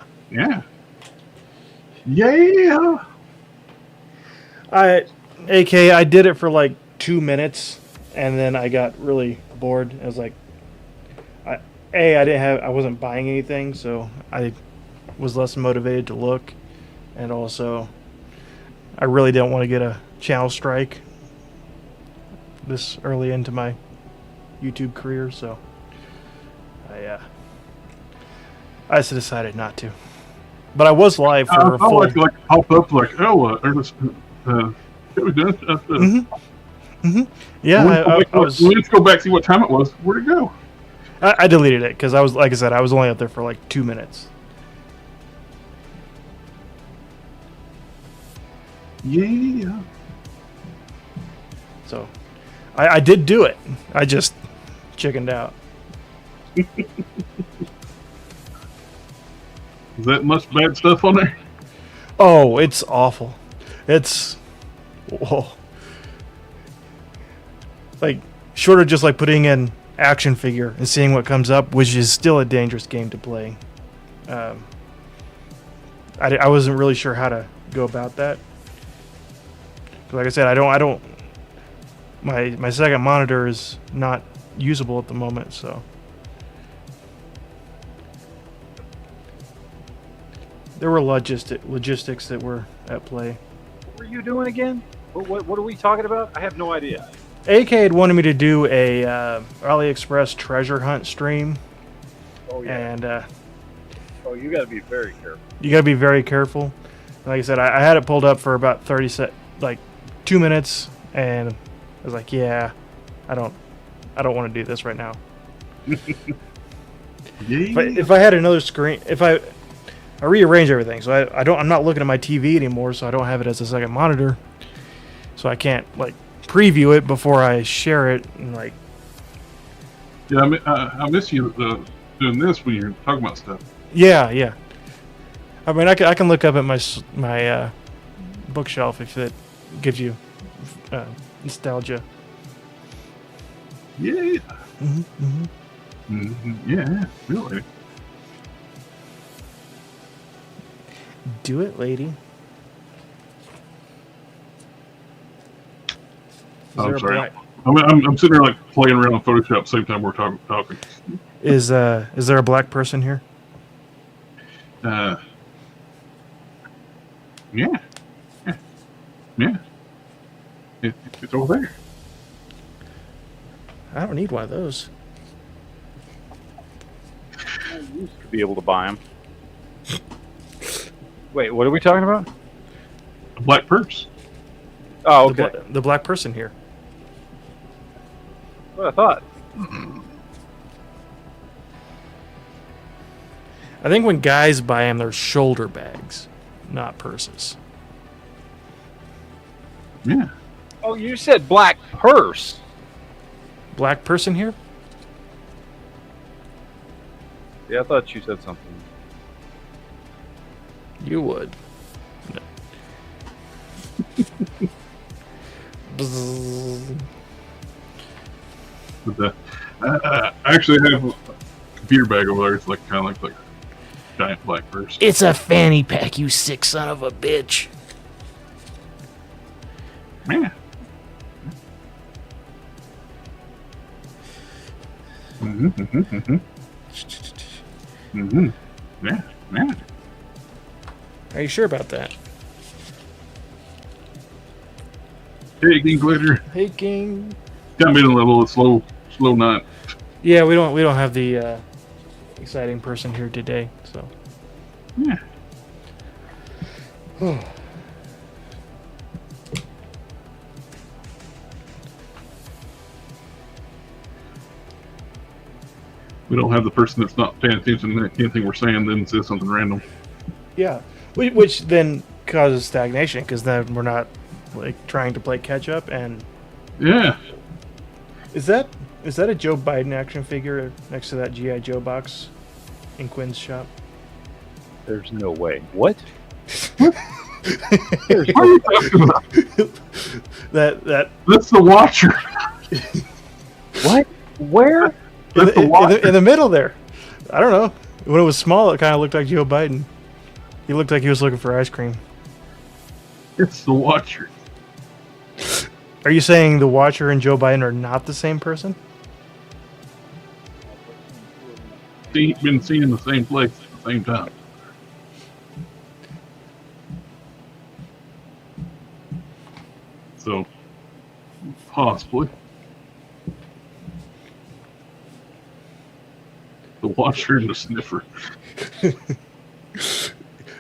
I did it for like 2 minutes, and then I got really bored. I was like, I wasn't buying anything, so I was less motivated to look, and also I really didn't want to get a channel strike this early into my YouTube career, so I just decided not to. But I was live for a full. Like pop up like, oh, there's we done? Yeah, I was. Let's go back see what time it was. Where'd it go? I deleted it because I was, like I said, I was only up there for like 2 minutes. Yeah. So, I did do it. I just chickened out. Is that much bad stuff on there? Oh, it's awful. It's like short of just like putting in action figure and seeing what comes up, which is still a dangerous game to play. I wasn't really sure how to go about that. Like I said, I don't. My second monitor is not usable at the moment, so there were logistics that were at play. What were you doing again? What are we talking about? I have no idea. AK had wanted me to do a AliExpress treasure hunt stream. Oh yeah. And Oh, you got to be very careful. you gotta be very careful. Like I said, I had it pulled up for about 2 minutes, and I was like, yeah, I don't want to do this right now. If I had another screen, if I rearrange everything, so I'm not looking at my TV anymore, so I don't have it as a second monitor, so I can't like preview it before I share it and like. Yeah, I miss you doing this when you're talking about stuff. Yeah. I mean, I can look up at my bookshelf if it gives you nostalgia. Yeah. Mm-hmm. Yeah, really. Do it, lady. I'm sorry. I'm sitting there like playing around in Photoshop at the same time we're talking. Is there a black person here? Yeah. It's over there. I don't need one of those. I used to be able to buy them. Wait, what are we talking about? A black purse. Oh, okay. The black person here. What I thought. I think when guys buy them, they're shoulder bags, not purses. Yeah. Oh, you said black purse. Black person here? Yeah, I thought you said something. You would. No. But I actually have a computer bag over there. It's like kind of like a giant black purse. It's a fanny pack, you sick son of a bitch. Yeah. Yeah. Are you sure about that? Hey, King Glitter. Hey, King. Got me in a little slow night. Yeah, we don't have the exciting person here today, so. Yeah. We don't have the person that's not paying attention to anything we're saying, then says something random. Yeah, which then causes stagnation because then we're not like trying to play catch up. And Yeah. is that a Joe Biden action figure next to that GI Joe box in Quinn's shop? There's no way. What? What are you talking about? that That's the Watcher. What? Where? That's the Watcher. in the middle there. I don't know. When it was small, it kind of looked like Joe Biden. He looked like he was looking for ice cream. It's the Watcher. Are you saying the Watcher and Joe Biden are not the same person? Been seen in the same place at the same time. So, possibly. The Watcher and the Sniffer.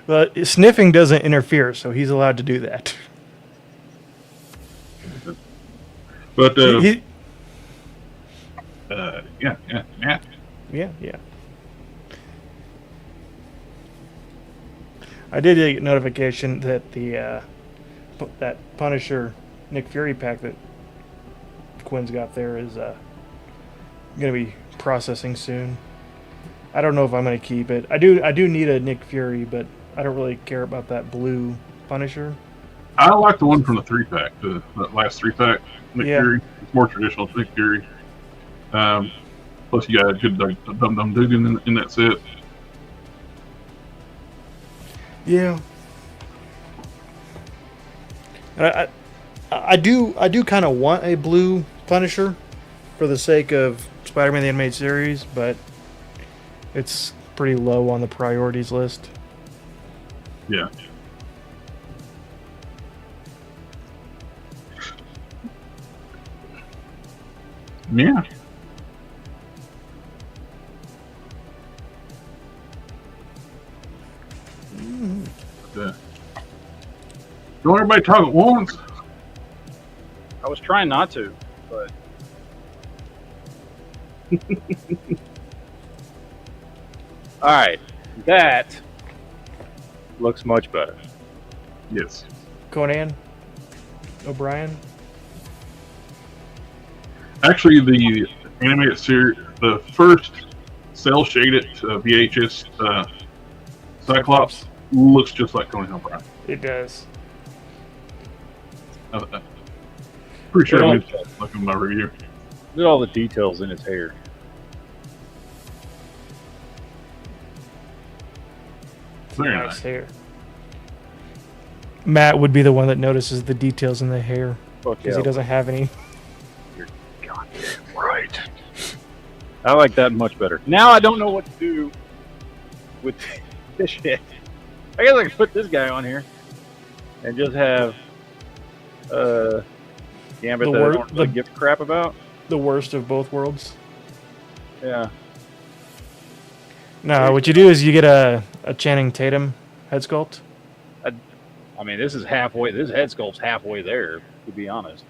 But sniffing doesn't interfere, so he's allowed to do that. But, He- yeah. Yeah. I did get a notification that that Punisher Nick Fury pack that Quinn's got there is going to be processing soon. I don't know if I'm going to keep it. I do need a Nick Fury, but I don't really care about that blue Punisher. I like the one from the 3-pack, that last 3-pack Nick Yeah. Fury. It's more traditional Nick Fury. Plus, you got a good Dum Dum Dugan in that set. Yeah. I do kind of want a blue Punisher for the sake of Spider-Man the Animated Series, but it's pretty low on the priorities list. Yeah. Yeah. Don't everybody talk at once. I was trying not to, but all right, that looks much better. Yes. Conan O'Brien. Actually, the animated series, the first cell shaded VHS Cyclops looks just like Conan O'Brien. It does. Pretty sure Yeah. I'm looking at my review. Look at all the details in his hair. Very Nice nice. hair. Matt would be the one that notices the details in the hair Fuck because yeah. he doesn't have any. Right. I like that much better. Now I don't know what to do with this shit. I guess I can put this guy on here and just have Gambit The that I wor- don't really the- give a crap about. The worst of both worlds. Yeah. No, what you do is you get a Channing Tatum head sculpt. I mean, this is halfway. This head sculpt's halfway there, to be honest.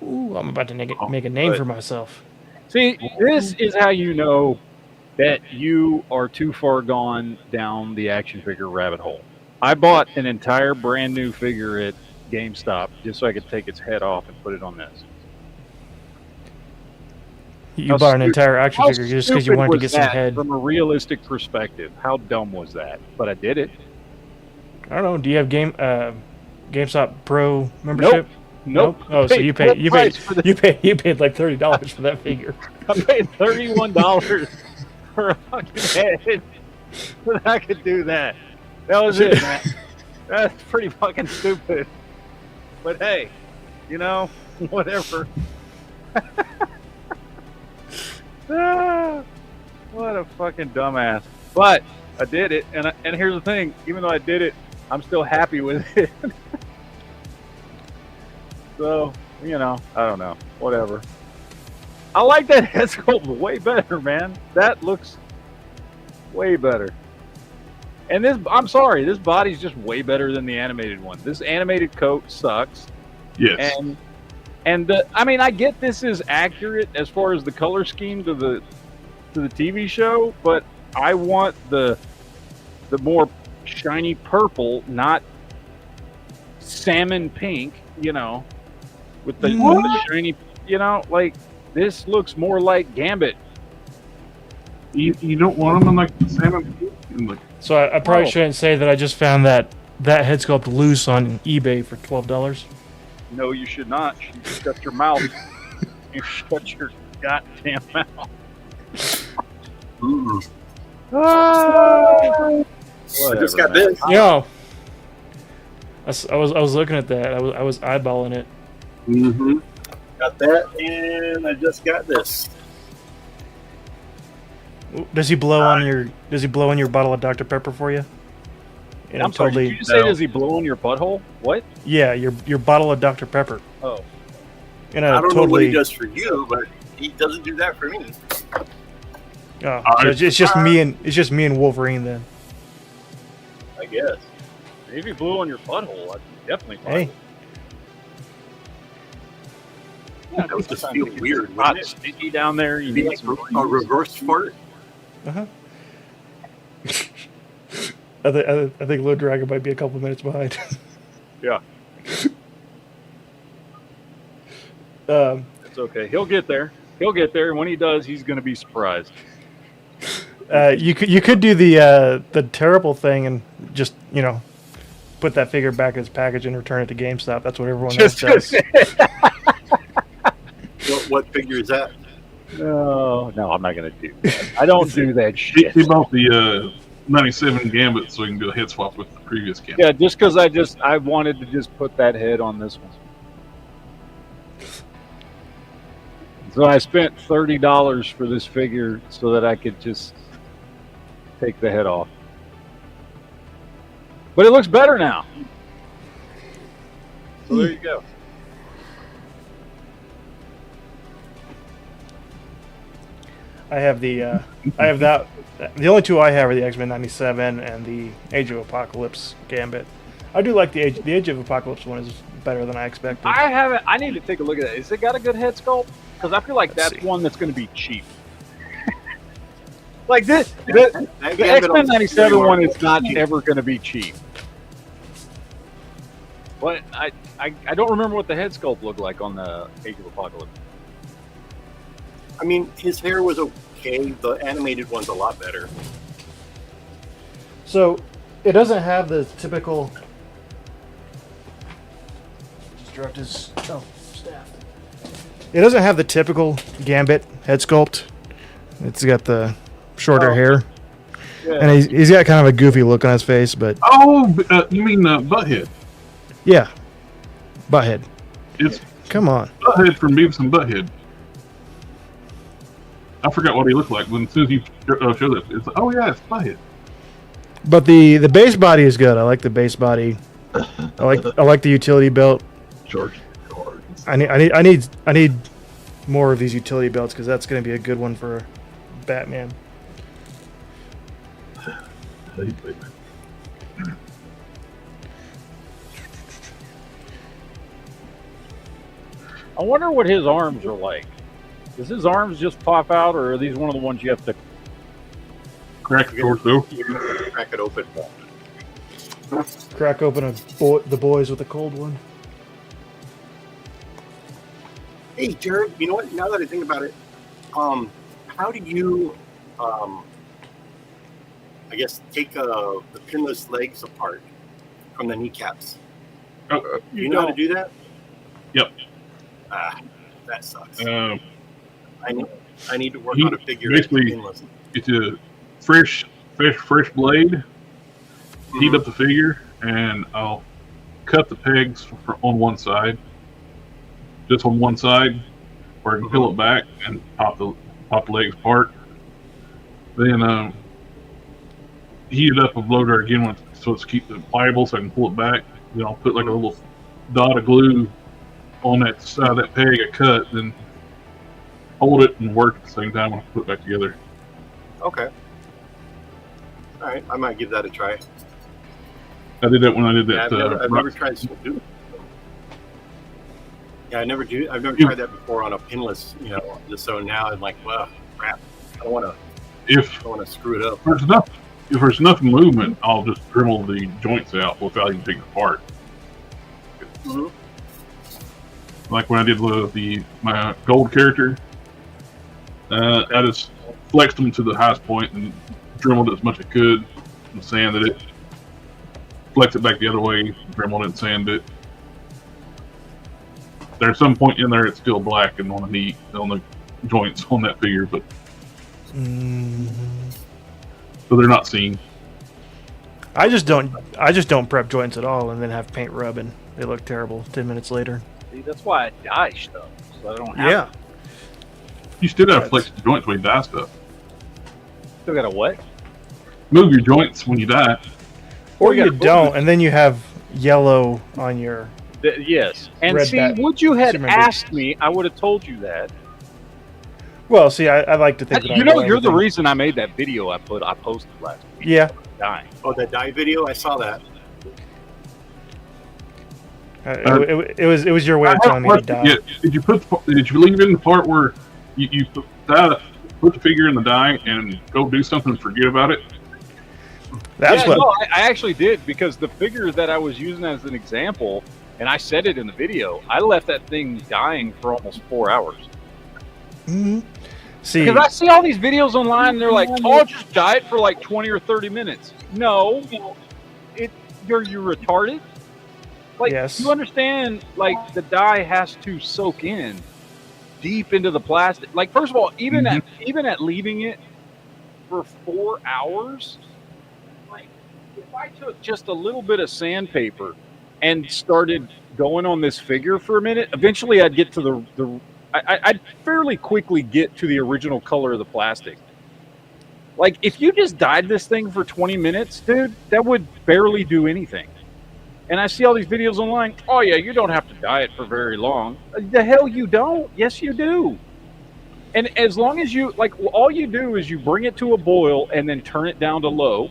Ooh, I'm about to make a name But- for myself. See, this is how you know that you are too far gone down the action figure rabbit hole. I bought an entire brand new figure at GameStop just so I could take its head off and put it on this. You How bought an stupid- entire action How figure just because you stupid wanted to was get some that head. from a realistic perspective. How dumb was that? But I did it. I don't know. Do you have GameStop Pro membership? Nope. Oh, so Paid you full paid price for the- you paid like $30 for that figure. I paid $31 for a fucking head so that I could do that. That was it, man. That's pretty fucking stupid. But hey, you know, whatever. Ah, what a fucking dumbass. But I did it, and here's the thing: even though I did it, I'm still happy with it. So, you know, I don't know. Whatever. I like that head sculpt way better, man. That looks way better. And this, I'm sorry, this body's just way better than the animated one. This animated coat sucks. Yes. And I mean, I get this is accurate as far as the color scheme to the TV show, but I want the more shiny purple, not salmon pink, you know, with the shiny, you know, like this looks more like Gambit. You don't want them in like the salmon pink and like So I probably Oh. shouldn't say that I just found that head sculpt loose on eBay for $12. No, you should not. You shut your mouth. You shut your goddamn mouth. Mm-mm. Ah! I just got Whatever, this. You know, I was looking at that. I was eyeballing it. Mm-hmm. Got that, and I just got this. Does he blow on your bottle of Dr. Pepper for you? And I'm sorry, totally, did you say No. does he blow in your butthole? What? yeah, your bottle of Dr. Pepper. Oh. And I don't know what he totally, does for you, but he doesn't do that for me. oh, so it's just me and Wolverine then. I guess. If he blew on your butthole, I'd definitely buy Hey, it. Yeah, That would just feel weird, hot, wouldn't it? sticky down there. You Be need like some a reverse fart. uh-huh. I think Low Dragon might be a couple minutes behind. Yeah, it's okay. He'll get there. He'll get there, and when he does, he's going to be surprised. You could do the terrible thing and just put that figure back in its package and return it to GameStop. That's what everyone else does. What figure is that? No, I'm not gonna do that. I don't do that He shit. bought the 97 Gambit so he can do a head swap with the previous Gambit. Yeah, just because I wanted to just put that head on this one. So I spent $30 for this figure so that I could just take the head off. But it looks better now. So there you go. I have the that. The only two I have are the X-Men 97 and the Age of Apocalypse Gambit. I do like the Age of Apocalypse one is better than I expected. I haven't. I need to take a look at that. Has it got a good head sculpt? Because I feel like Let's that's see. one that's going to be cheap. Like this, That the Gambit X-Men on 97 one is not cheap. ever going to be cheap. But I don't remember what the head sculpt looked like on the Age of Apocalypse. I mean, his hair was okay. The animated one's a lot better. So it doesn't have the typical. Just dropped his staff. It doesn't have the typical Gambit head sculpt. It's got the shorter hair, Yeah. and he's got kind of a goofy look on his face. But Oh, you mean Butthead? yeah, Butthead. It's Come on. Butthead from Beavis and Butthead. I forgot what he looked like when as soon as you showed it. It's like, oh yeah, it's Butthead. But the base body is good. I like the base body. I like the utility belt. George. I need more of these utility belts because that's going to be a good one for Batman. I wonder what his arms are like. Does his arms just pop out, or are these one of the ones you have to? Crack the torso. You can crack it open. Crack open the boys with a cold one. Hey, Jared, you know what? Now that I think about it, how do you, I guess, take the pinless legs apart from the kneecaps? Oh, Do you know how to do that? Yep. Ah, that sucks. um, I need to work he on a figure basically- pinless. It's a fresh blade. Heat up the figure, and I'll cut the pegs on one side, just on one side, where I can peel it back and pop the legs apart. Then heat it up with blow dryer again, so it's keep it pliable, so I can pull it back. Then I'll put like a little dot of glue on that side of that peg I cut, then hold it and work at the same time when I put it back together. Okay. All right, I might give that a try. I did that when I did Yeah, that. I've never tried to do it. Yeah, I've never tried that before on a pinless, so now I'm like, well, crap. I don't want If to screw it up. if there's enough movement, I'll just Dremel the joints out without even taking it apart. Mhm. Like when I did my gold character, I just flexed them to the highest point and Dremeled it as much as I could and sanded it. Flexed it back the other way, Dremeled it and sanded it. There's some point in there it's still black and on the joints on that figure, but so they're not seen. I just don't prep joints at all and then have paint rub and they look terrible 10 minutes later. See, that's why I dye stuff, so I don't have. To. You still gotta flex the joints when you dye stuff. Still got a what? Move your joints when you dye. Or you gotta- don't, and then you have yellow on your. Yes, and Red see, bat- would you had remember. asked me, I would have told you that. Well, see, I like to think that I You know know, you're the everything. reason I made that video I posted last week. Yeah, Dying. Oh, that dye video? I saw that. it was your way of telling me to die. Yeah, did you leave in the part where you put the figure in the dye and go do something and forget about it? That's Yeah, what. no, I actually did, because the figure that I was using as an example, and I said it in the video, I left that thing dying for almost 4 hours. Mhm. See, Because I see all these videos online, and they're like, "Oh, just dye it for like 20 or 30 minutes." No, you're retarded. Like, Yes. you understand? Like, the dye has to soak in deep into the plastic. Like, first of all, even at leaving it for 4 hours, like if I took just a little bit of sandpaper and started going on this figure for a minute, eventually I'd get to I'd fairly quickly get to the original color of the plastic. Like, if you just dyed this thing for 20 minutes, dude, that would barely do anything. And I see all these videos online. Oh, yeah, you don't have to dye it for very long. The hell you don't. Yes, you do. And as long as you, like, all you do is you bring it to a boil and then turn it down to low.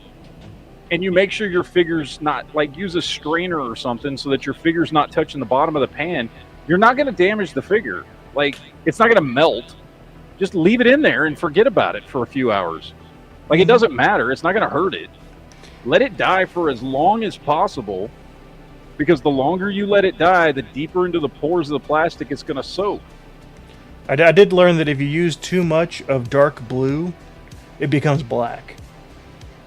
And you make sure your figure's not, like, use a strainer or something so that your figure's not touching the bottom of the pan. You're not going to damage the figure. Like, it's not going to melt. Just leave it in there and forget about it for a few hours. Like, it doesn't matter. It's not going to hurt it. Let it die for as long as possible, because the longer you let it die, the deeper into the pores of the plastic it's going to soak. I did learn that if you use too much of dark blue, it becomes black.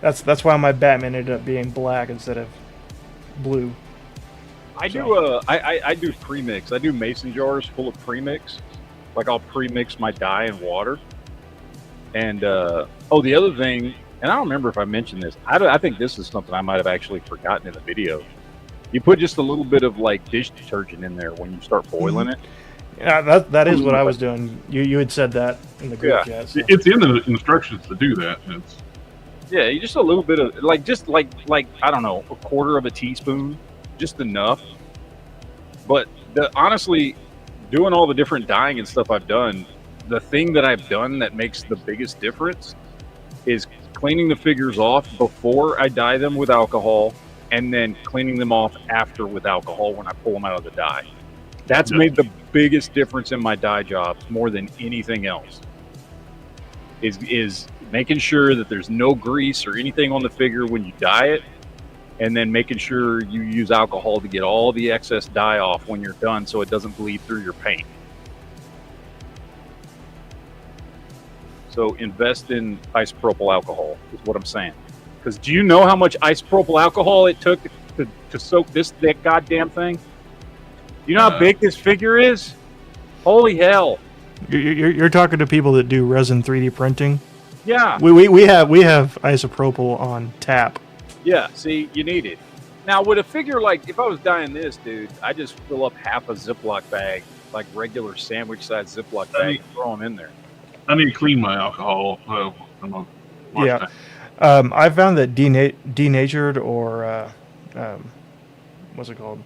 That's why my Batman ended up being black instead of blue. I do premix. I do mason jars full of premix. Like, I'll premix my dye and water. And the other thing, and I don't remember if I mentioned this. I think this is something I might have actually forgotten in the video. You put just a little bit of, like, dish detergent in there when you start boiling it. Yeah, that is what I was doing. You had said that in the group chat. So. It's in the instructions to do that. Yeah, just a little bit of, like I don't know, a quarter of a teaspoon, just enough. But honestly, doing all the different dyeing and stuff I've done, the thing that I've done that makes the biggest difference is cleaning the figures off before I dye them with alcohol, and then cleaning them off after with alcohol when I pull them out of the dye. That's made the biggest difference in my dye jobs more than anything else. Is making sure that there's no grease or anything on the figure when you dye it, and then making sure you use alcohol to get all the excess dye off when you're done so it doesn't bleed through your paint. So invest in isopropyl alcohol is what I'm saying. Because do you know how much isopropyl alcohol it took to soak that goddamn thing? You know how big this figure is? Holy hell! You're talking to people that do resin 3D printing. Yeah. We have isopropyl on tap. Yeah. See, you need it. Now, with a figure like, if I was dyeing this, dude, I just fill up half a Ziploc bag, like regular sandwich-sized Ziploc bag, and throw them in there. I need to clean my alcohol. Yeah. I found that denatured or what's it called?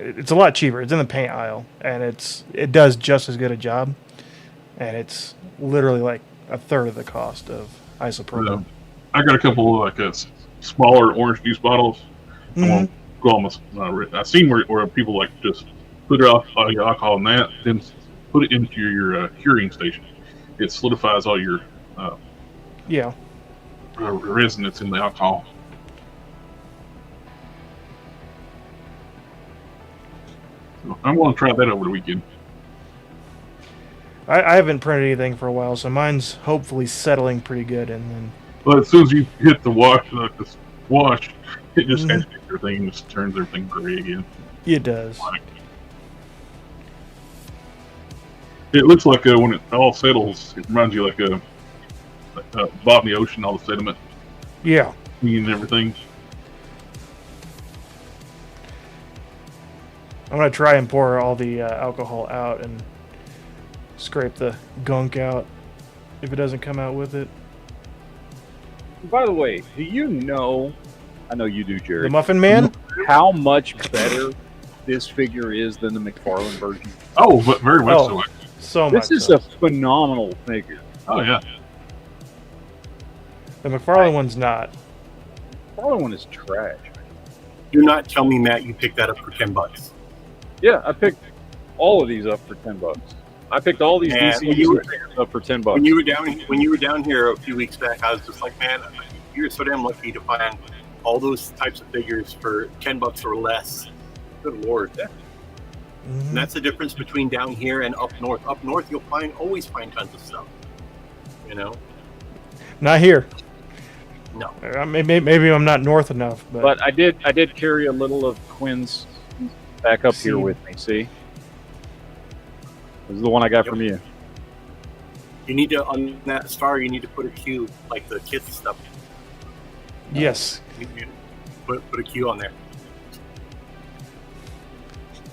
It's a lot cheaper. It's in the paint aisle, and it does just as good a job, and it's literally like a third of the cost of isopropyl. I got a couple of smaller orange juice bottles. I've seen where people like just put all your alcohol in that, then put it into your curing station. It solidifies all your resin that's in the alcohol. So I'm going to try that over the weekend. I haven't printed anything for a while, so mine's hopefully settling pretty good. And then, but as soon as you hit the wash, it just ends everything, just turns everything gray again. It does. It looks like when it all settles, it reminds you like a bottom of the ocean, all the sediment. Yeah. And everything. I'm going to try and pour all the alcohol out and scrape the gunk out if it doesn't come out with it. By the way, do you know, I know you do, Jared. The Muffin Man? How much better this figure is than the McFarlane version? Oh, but very much so. So much. This is a phenomenal figure. Oh, yeah. The McFarlane one's not. The McFarlane one is trash. Do not tell me, Matt, you picked that up for $10. Yeah, I picked all of these up for $10. I picked all these DC figures up for $10. When you were down here a few weeks back, I was just like, man, you're so damn lucky to find all those types of figures for $10 or less. Good Lord. Yeah. Mm-hmm. And that's the difference between down here and up north. Up north, you'll always find tons of stuff. You know? Not here. No. Maybe I'm not north enough. But I did carry a little of Quinn's back up here with me, see? This is the one I got from you. You need to, on that star, you need to put a Q, like the Kith stuff. Yes. You need to put a Q on there.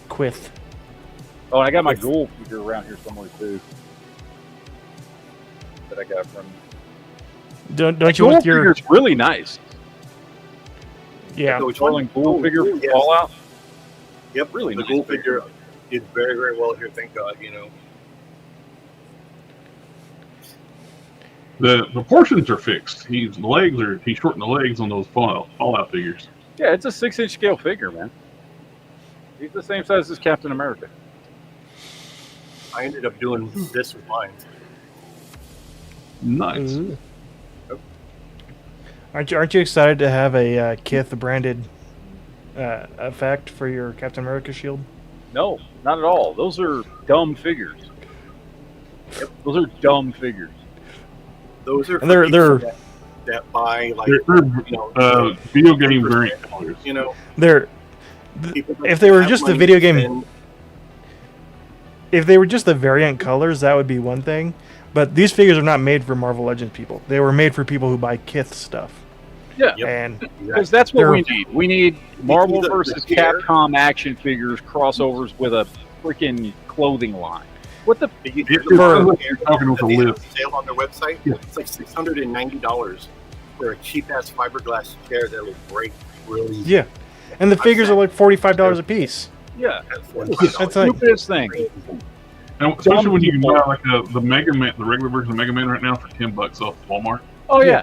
Quith. Oh, I got my Ghoul figure around here somewhere too. That I got from. Don't you Ghoul want your? figure's really nice. Yeah. So which Rolling Ghoul figure from yes. Fallout. Yep, Really the nice Ghoul figure. figure did very, very well here. Thank God, you know. The proportions are fixed. He shortened the legs on those Fallout figures. Yeah, it's a 6-inch scale figure, man. He's the same size as Captain America. I ended up doing this with mine. Nice. Ooh. Aren't you excited to have a Kith branded effect for your Captain America shield? No, not at all. Those are dumb figures. Yep, those are dumb figures. Those are And they're that buy like They're you know, video game variant colors. you know, they're people that if they were have just the money video to game, spend, if they were just the variant colors, that would be one thing. But these figures are not made for Marvel Legends people. They were made for people who buy Kith stuff. Yeah, Yep. And because that's what They're- we need. We need Marvel the versus chair. Capcom action figures crossovers with a freaking clothing line. What the? you It- see the it's you're talking with that a they have lift. for sale on their website. Yeah. It's like $690 for a cheap ass fiberglass chair that will break really. yeah, and the figures are like $45 a piece. Yeah, That's That's like stupidest thing. And especially when you can buy like the Mega Man, the regular version of Mega Man right now for $10 off Walmart. Oh yeah.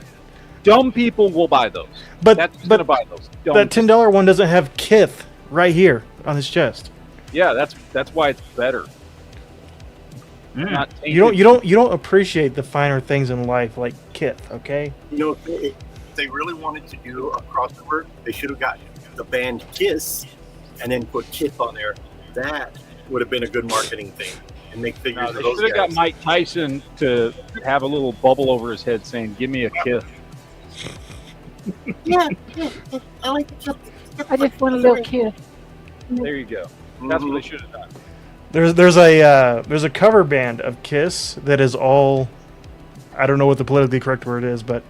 Dumb people will buy those. But That's gonna but buy those. Dumb that $10 one doesn't have Kith right here on his chest. Yeah, that's why it's better. Yeah. Not You don't appreciate the finer things in life like Kith, okay? You know, if they really wanted to do a crossover, they should have got the band Kiss and then put Kith on there. That would have been a good marketing thing and make figures No, of they those should have got guys. Mike Tyson to have a little bubble over his head saying, "Give me a kiss." Yeah, I like the Kith. I just want a little kiss. There you go. That's Mhm. what they should have done. There's a cover band of Kiss that is all, I don't know what the politically correct word is, but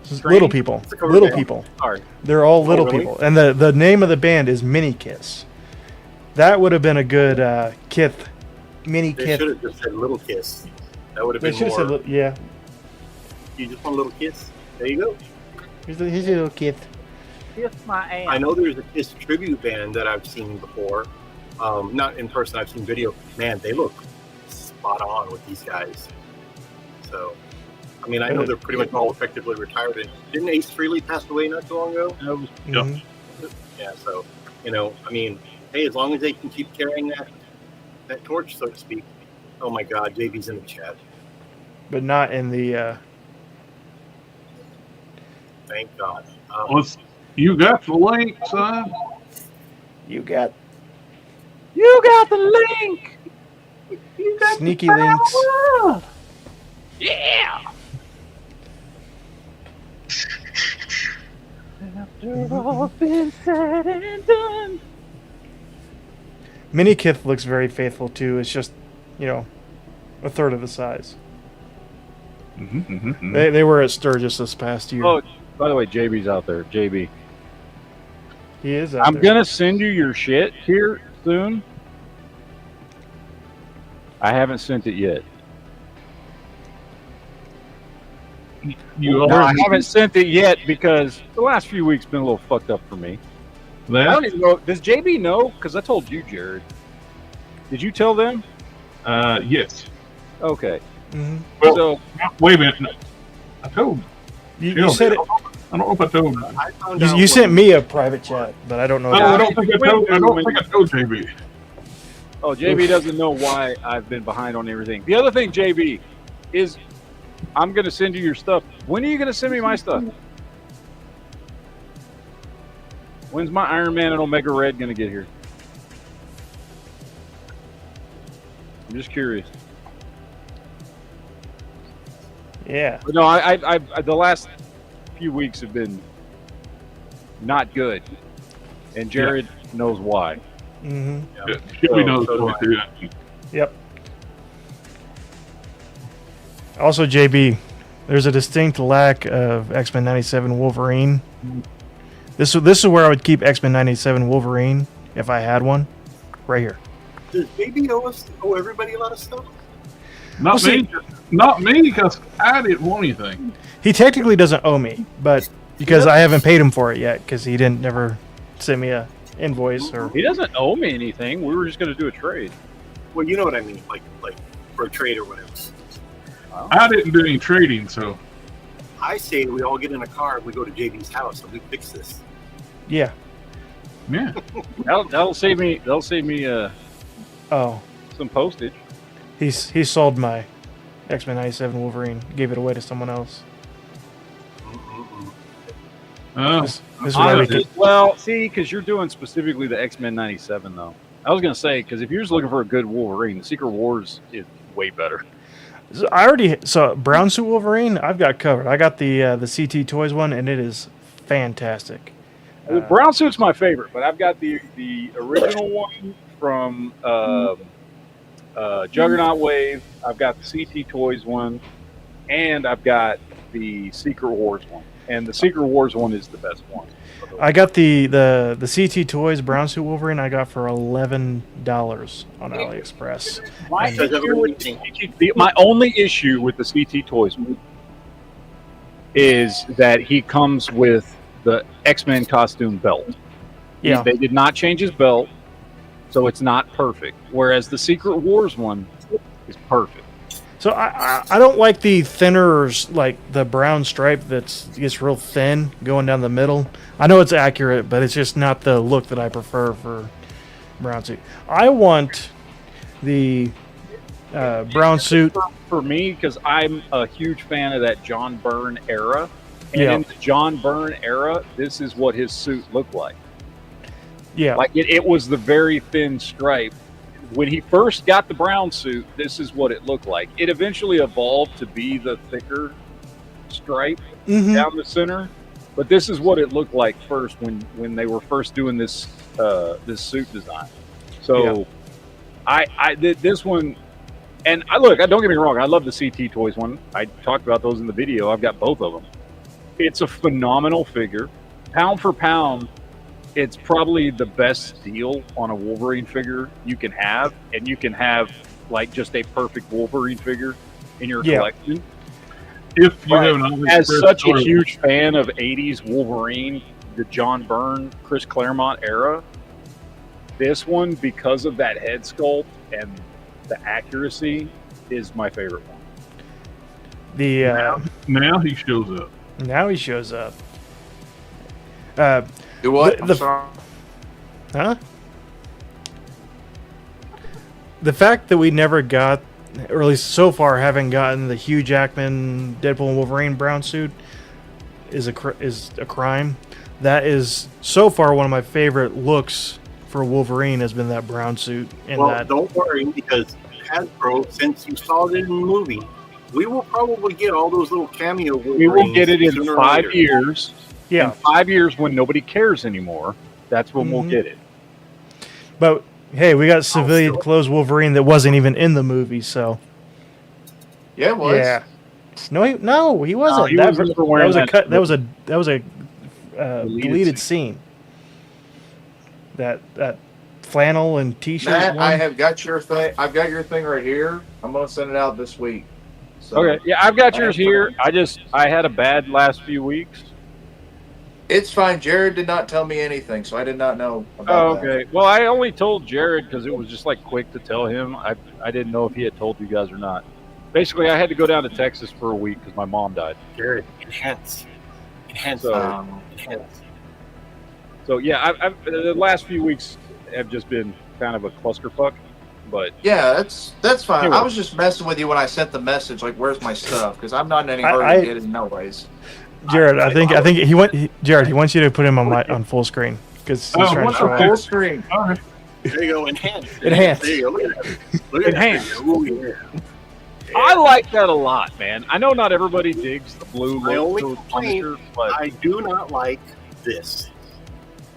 it's Strange. little people. It's a cover Little band. people. Sorry. They're all little really? people. And the name of the band is Mini Kiss. That would have been a good Kith. Mini They Kith. should have just said Little Kiss. That would have They been should have more. said, yeah. You just want a little kiss. There you go. Here's a little Kith. Kiss my ass. I know there's a Kiss tribute band that I've seen before. Not in person. I've seen video. Man, they look spot on with these guys. So, I mean, I know they're pretty much all effectively retired. And didn't Ace Frehley pass away not too long ago? Mhm. Yeah. So, you know, I mean, hey, as long as they can keep carrying that torch, so to speak. Oh my God, JB's in the chat. But not in the. Thank God. You got the link, son. You got You got the link. You got sneaky the links. power. Yeah. After all's been said and done. Mini Kith looks very faithful too. It's just, a third of the size. They were at Sturgis this past year. Oh, by the way, JB's out there. JB, He is out I'm there. gonna send you your shit here soon. I haven't sent it yet. You No, I already haven't sent it yet because the last few weeks been a little fucked up for me. I that? don't even know. Does JB know? Because I told you, Jared. Did you tell them? Yes. Okay. Mhm. Well, So wait a minute. No. I told. You Jill, said it. I don't know if I told. I found You, out you sent when- me a private chat, but I don't know. I that. don't think I told. I don't think I told JB. Oh, JB doesn't know why I've been behind on everything. The other thing, JB, is I'm going to send you your stuff. When are you going to send me my stuff? When's my Iron Man and Omega Red going to get here? I'm just curious. Yeah. But no, I the last few weeks have been not good, and Jared knows why. hmm Yeah, JB knows so do what I. to do that. Yep. Also, JB, there's a distinct lack of X-Men 97 Wolverine. This is where I would keep X-Men 97 Wolverine if I had one. Right here. Does Baby owe everybody a lot of stuff? Not Well, me. Not me, because I didn't want anything. He technically doesn't owe me, but because I haven't paid him for it yet, because he didn't never send me a invoice or. He doesn't owe me anything. We were just going to do a trade. Well, you know what I mean, like for a trade or whatever. I didn't do any trading, so I say we all get in a car and we go to JB's house and we fix this. Yeah. yeah. That'll save me. That'll save me Oh, some postage. he sold my X-Men 97 Wolverine, gave it away to someone else. Oh, This is where we Honestly, could, well, see, because you're doing specifically the X-Men 97, though. I was going to say, because if you're just looking for a good Wolverine, the Secret Wars is way better. so brown suit Wolverine I've got covered. I got the CT Toys one, and it is fantastic. The brown suit's my favorite, but I've got the original one from Juggernaut Wave. I've got the CT Toys one, and I've got the Secret Wars one. And the Secret Wars one is the best one. I got the CT Toys brown suit Wolverine. I got for $11 on AliExpress. My, Does issue everybody with think- my only issue with the CT Toys is that he comes with the X-Men costume belt. Yeah. They did not change his belt, so it's not perfect. Whereas the Secret Wars one is perfect. So I don't like the thinner, like the brown stripe that's gets real thin going down the middle. I know it's accurate, but it's just not the look that I prefer for brown suit. I want the brown suit. For me, because I'm a huge fan of that John Byrne era. And Yeah. in the John Byrne era, this is what his suit looked like. Yeah, Like it was the very thin stripe. When he first got the brown suit, this is what it looked like. It eventually evolved to be the thicker stripe Mhm. down the center, but this is what it looked like first when they were first doing this this suit design. So, this one, and don't get me wrong, I love the CT Toys one. I talked about those in the video. I've got both of them. It's a phenomenal figure, pound for pound. It's probably the best deal on a Wolverine figure you can have, and you can have like just a perfect Wolverine figure in your Yeah. collection. if you Right. have an As AliExpress such a store- huge fan of 80s Wolverine, the John Byrne, Chris Claremont era, this one, because of that head sculpt and the accuracy, is my favorite one. the now he shows up. now he shows up. Do what? The- I'm the- sorry. Huh? The fact that we never got, or at least so far haven't gotten the Hugh Jackman Deadpool and Wolverine brown suit is a crime. That is so far one of my favorite looks for Wolverine has been that brown suit and Well, that. don't worry, because Hasbro, since you saw it in the movie, we will probably get all those little cameo We will Wolverines get it in sooner or 5 later. years. Yeah, In 5 years, when nobody cares anymore, that's when we'll Mhm. get it. but hey, we got civilian still- clothes Wolverine that wasn't even in the movie, so Yeah, it was. yeah. No, he wasn't. he that, wasn't that wearing was a that- cut. That was a deleted scene. scene. That flannel and t-shirt. Matt, one. I have got your thing. I've got your thing right here. I'm gonna send it out this week. So Okay, yeah, I've got I yours have here. I had a bad last few weeks. it's fine. Jared did not tell me anything, so I did not know Oh, about that. okay. Well, I only told Jared because it was just like quick to tell him. I didn't know if he had told you guys or not. Basically, I had to go down to Texas for a week because my mom died. Jared, enhance. Enhance. So- Enhance. So yeah, I've the last few weeks have just been kind of a clusterfuck. But Yeah, that's fine. Anyway. I was just messing with you when I sent the message, like, "Where's my stuff?" Because I'm not in any I- hurry I- to get it, no ways. Jared, I think Jared, he wants you to put him on full screen because he's Oh, trying to what's show the off. Full screen. All right. There you go, enhance. Enhance. There you go. Look at that. Look at Enhance. that. Ooh, yeah. I like that a lot, man. I know not everybody digs the blue My only logo complaint, Punisher, but I do not like this.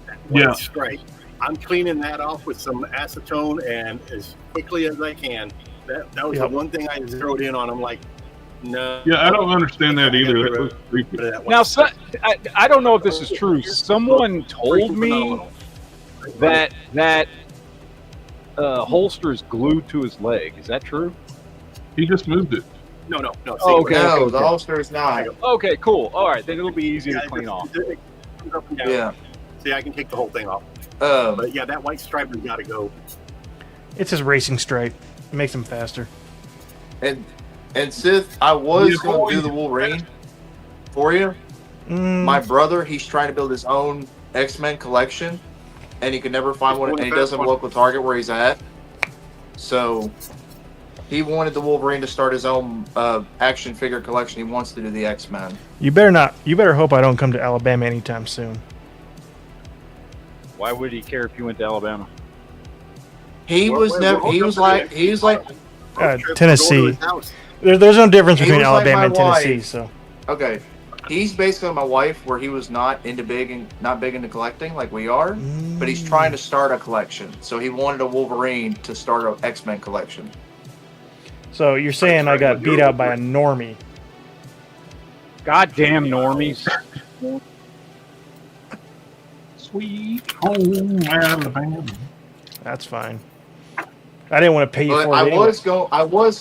That white Yeah. stripe. I'm cleaning that off with some acetone and as quickly as I can. That was Yep. the one thing I zeroed in on. I'm like, No. Yeah, I don't understand that either. That was creepy. Now, I don't know if this is true. Someone told me that holster is glued to his leg. Is that true? He just moved it. No. Oh, okay. No, the holster is not. Okay, cool. All right, then it'll be easy to clean off. Yeah. See, I can take the whole thing off. Um, But yeah, that white stripe has got to go. It's his racing stripe. It makes him faster. and Sith, I was going to do the Wolverine for you. My brother, he's trying to build his own X-Men collection, and he could never find one, and he doesn't have a local Target where he's at. So he wanted the Wolverine to start his own action figure collection. He wants to do the X-Men. You better not. You better hope I don't come to Alabama anytime soon. Why would he care if you went to Alabama? He was never. He was like. Tennessee. There's no difference He between was like Alabama my and Tennessee. wife. So Okay, he's basically my wife, where he was not into not big into collecting like we are, but he's trying to start a collection. So he wanted a Wolverine to start an X-Men collection. So you're saying I got beat out by a normie? Goddamn normies. Sweet home Alabama. That's fine. I didn't want to pay you But for it. I anyway. was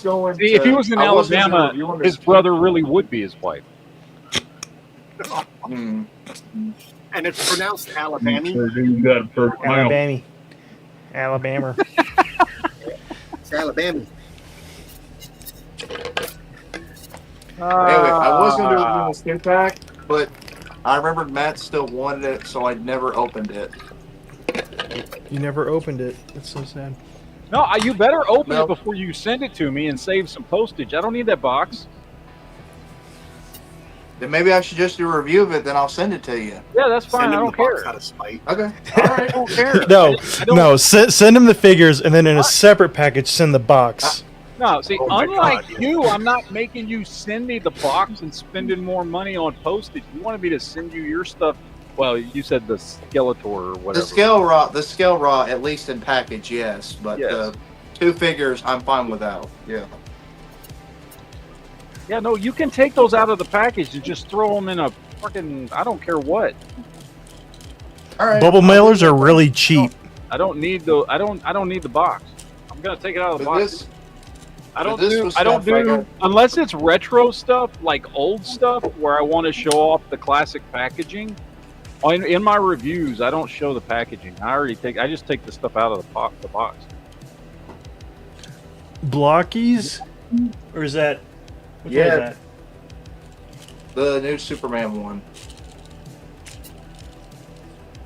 going. See, if he was in Alabama, his brother really would be his wife. Hmm. And it's pronounced Alabama. You got a perfect mouth. Alabama. It's Alabama. Anyway, I was going to do a skin pack, but I remembered Matt still wanted it, so I never opened it. You never opened it. That's so sad. No, you better open No. it before you send it to me and save some postage. I don't need that box. Then maybe I should just do a review of it, then I'll send it to you. Yeah, that's fine. Send I him don't the box care. out of spite. Okay. All I right. don't care. No, I don't- no. Send him the figures, and then in a separate package, send the box. No, see, Oh my unlike God, you, I'm not making you send me the box and spending more money on postage. You wanted me to send you your stuff. Well, you said the Skeletor or whatever. The scale raw, at least in package, yes. But Yes. 2 figures, I'm fine without. Yeah. Yeah, no, you can take those out of the package and just throw them in a fucking. I don't care what. All right. Bubble mailers are really cheap. I don't need the. I don't need the box. I'm gonna take it out of the But box. this, I don't this do. was I don't stuff I do got- unless it's retro stuff like old stuff where I want to show off the classic packaging. In my reviews, I don't show the packaging. I just take the stuff out of the box. Blockies? Or is that? Which Yeah. one is the new Superman one.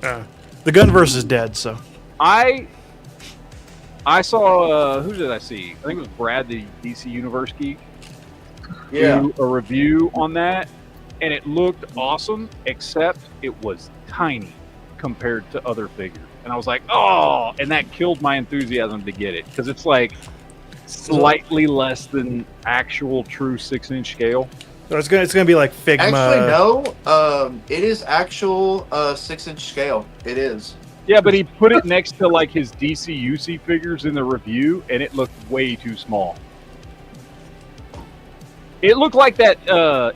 that? The Gunverse is dead, so. I saw who did I see? I think it was Brad, the DC Universe geek. Yeah. Do a review on that, and it looked awesome, except it was tiny compared to other figures. And I was like, oh, and that killed my enthusiasm to get it because it's like slightly less than actual true 6-inch scale. So it's gonna be like Figma. Actually, no. It is actual 6-inch scale. It is. Yeah, but he put it next to like his DC UC figures in the review, and it looked way too small. It looked like that.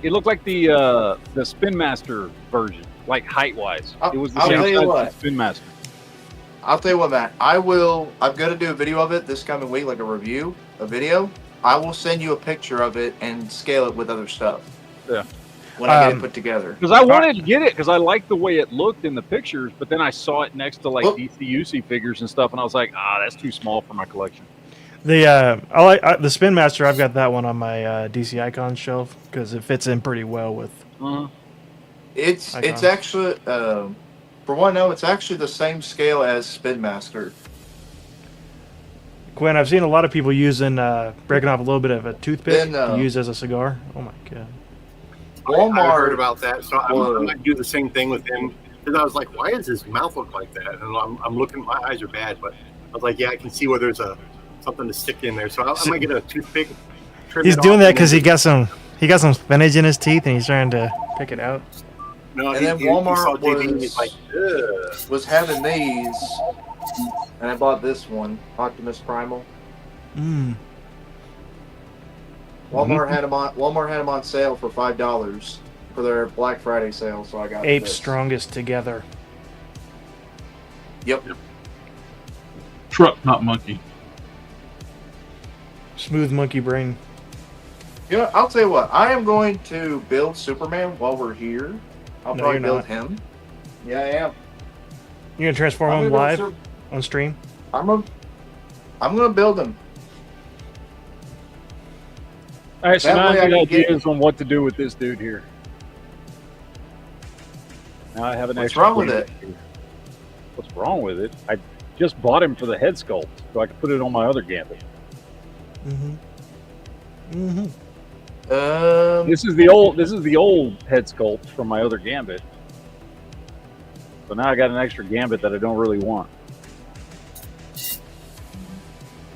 It looked like the Spin Master version, like height wise. It was the I'll same tell you size what. as Spin Master. I'll tell you what, Matt. I'm gonna do a video of it this coming week, like a review, a video. I will send you a picture of it and scale it with other stuff. Yeah. When I get it put together. Because I wanted to get it because I liked the way it looked in the pictures, but then I saw it next to like Well- DC UC figures and stuff, and I was like, that's too small for my collection. The the Spin Master. I've got that one on my DC Icon shelf because it fits in pretty well with. It's Icon. actually for one, no, it's actually the same scale as Spin Master. Quinn, I've seen a lot of people using breaking off a little bit of a toothpick Then, to use as a cigar. Oh my god! I heard Walmart. about that, so I might do the same thing with him. Because I was like, why does his mouth look like that? And I'm looking, my eyes are bad, but I was like, yeah, I can see where there's something to stick in there. So I might get a toothpick. trim He's it doing off, that and because then he got some spinach in his teeth and he's trying to pick it out. No, And then he saw Walmart JD and he's like, ugh. was having these, and I bought this one, Optimus Primal. Mm. Walmart had them on. Walmart had them on sale for $5 for their Black Friday sale. So I got Apes this. strongest together. Yep. Truck, not monkey. Smooth monkey brain. You know, I'll tell you what. I am going to build Superman while we're here. I'll No, probably you're build not. him. Yeah, I am. You gonna transform I'm him gonna live build on stream? I'm gonna build him. All right, so That now I way I need can get- ideas on what to do with this dude here. Now I have an What's extra wrong with gambit here. What's wrong with it? I just bought him for the head sculpt, so I can put it on my other gambit. This is the old head sculpt from my other gambit. So now I got an extra gambit that I don't really want.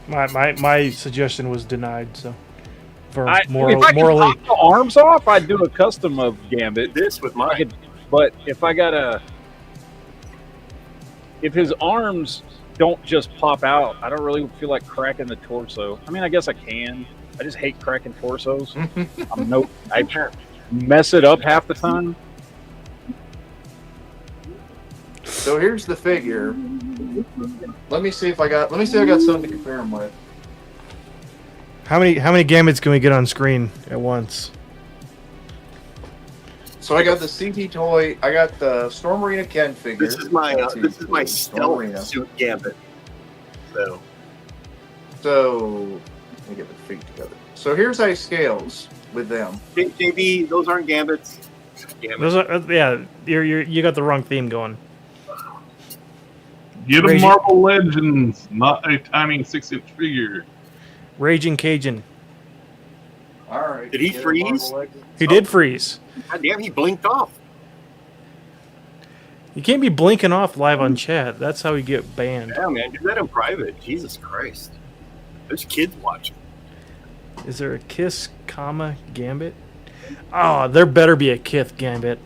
My suggestion was denied. So, for If I morally, could pop the arms off, I'd do a custom of gambit. This with mine. But if his arms don't just pop out, I don't really feel like cracking the torso. I mean, I guess I can. I just hate cracking torsos. I mess it up half the time. So here's the figure. Let me see if I got something to compare him with. how many gambits can we get on screen at once? So I got the CT toy. I got the Storm Arena Ken figure. This is my Storm stealth Arena. suit gambit. So let me get the feet together. So here's how he scales with them. JB, those aren't gambits. Those are, you got the wrong theme going. Get a Raging- Marvel Legends, not a tiny 6-inch figure. Raging Cajun. All right. Did he Get a freeze? Marvel Legends. He did freeze. God damn, he blinked off. You can't be blinking off live on chat. That's how we get banned. Yeah, man, do that in private. Jesus Christ. There's kids watching. Is there a Kiss, Gambit? Oh, there better be a Kith Gambit.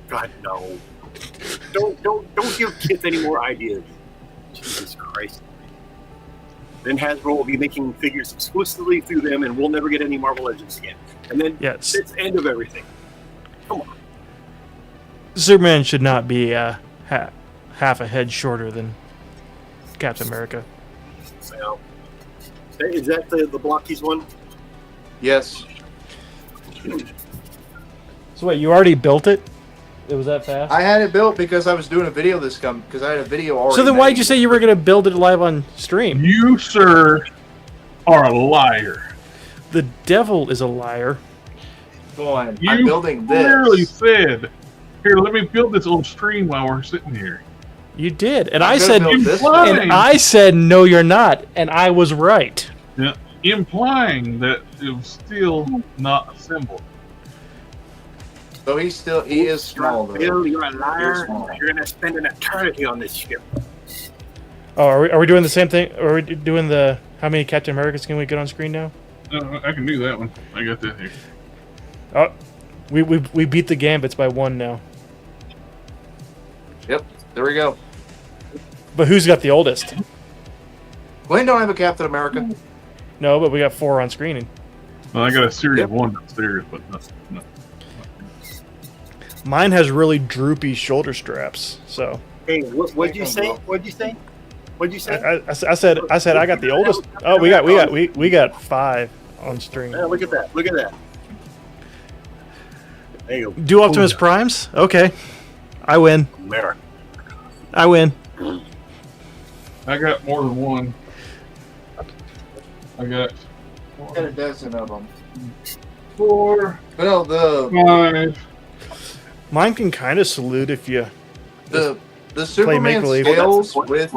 God, no. Don't give kids any more ideas. Jesus Christ. Then Hasbro will be making figures exclusively through them, and we'll never get any Marvel Legends again. And then Yes. it's the end of everything. Come on. Superman should not be half a head shorter than Captain America. So, is that the Blockies one? Yes. So wait, you already built it? It was that fast? I had it built because I was doing a video because I had a video already. So then why'd you made. say you were going to build it live on stream? You, sir, are a liar. The devil is a liar. Go on. You I'm building clearly this. said, "Here, let me build this on stream while we're sitting here." You did. And I'm I gonna said build this one. and I said no you're not, and I was right. Yeah, implying that it was still not assembled. So he is small though. Bill, you're a You're liar. small. You're going to spend an eternity on this ship. Oh, are we doing the same thing? Are we doing the how many Captain Americas can we get on screen now? I can do that one. I got that here. Oh, we beat the Gambits by 1 now. Yep. There we go. But who's got the oldest? Glenn don't have a Captain America. No, but we got 4 on screen. Well, I got a series Yep. of one downstairs, but no. Mine has really droopy shoulder straps. So Hey, what'd you say? What'd you say? What'd you say? I said I got the oldest. Oh, we got 5 on stream. Yeah, look at that. Look at that. There you go. Do Optimus Primes? Okay, I win. America. I win. I got more than one. I got I got a dozen of them. 4, But no, the 5. Mine can kind of salute if you. Superman make-believe. scales Well, that's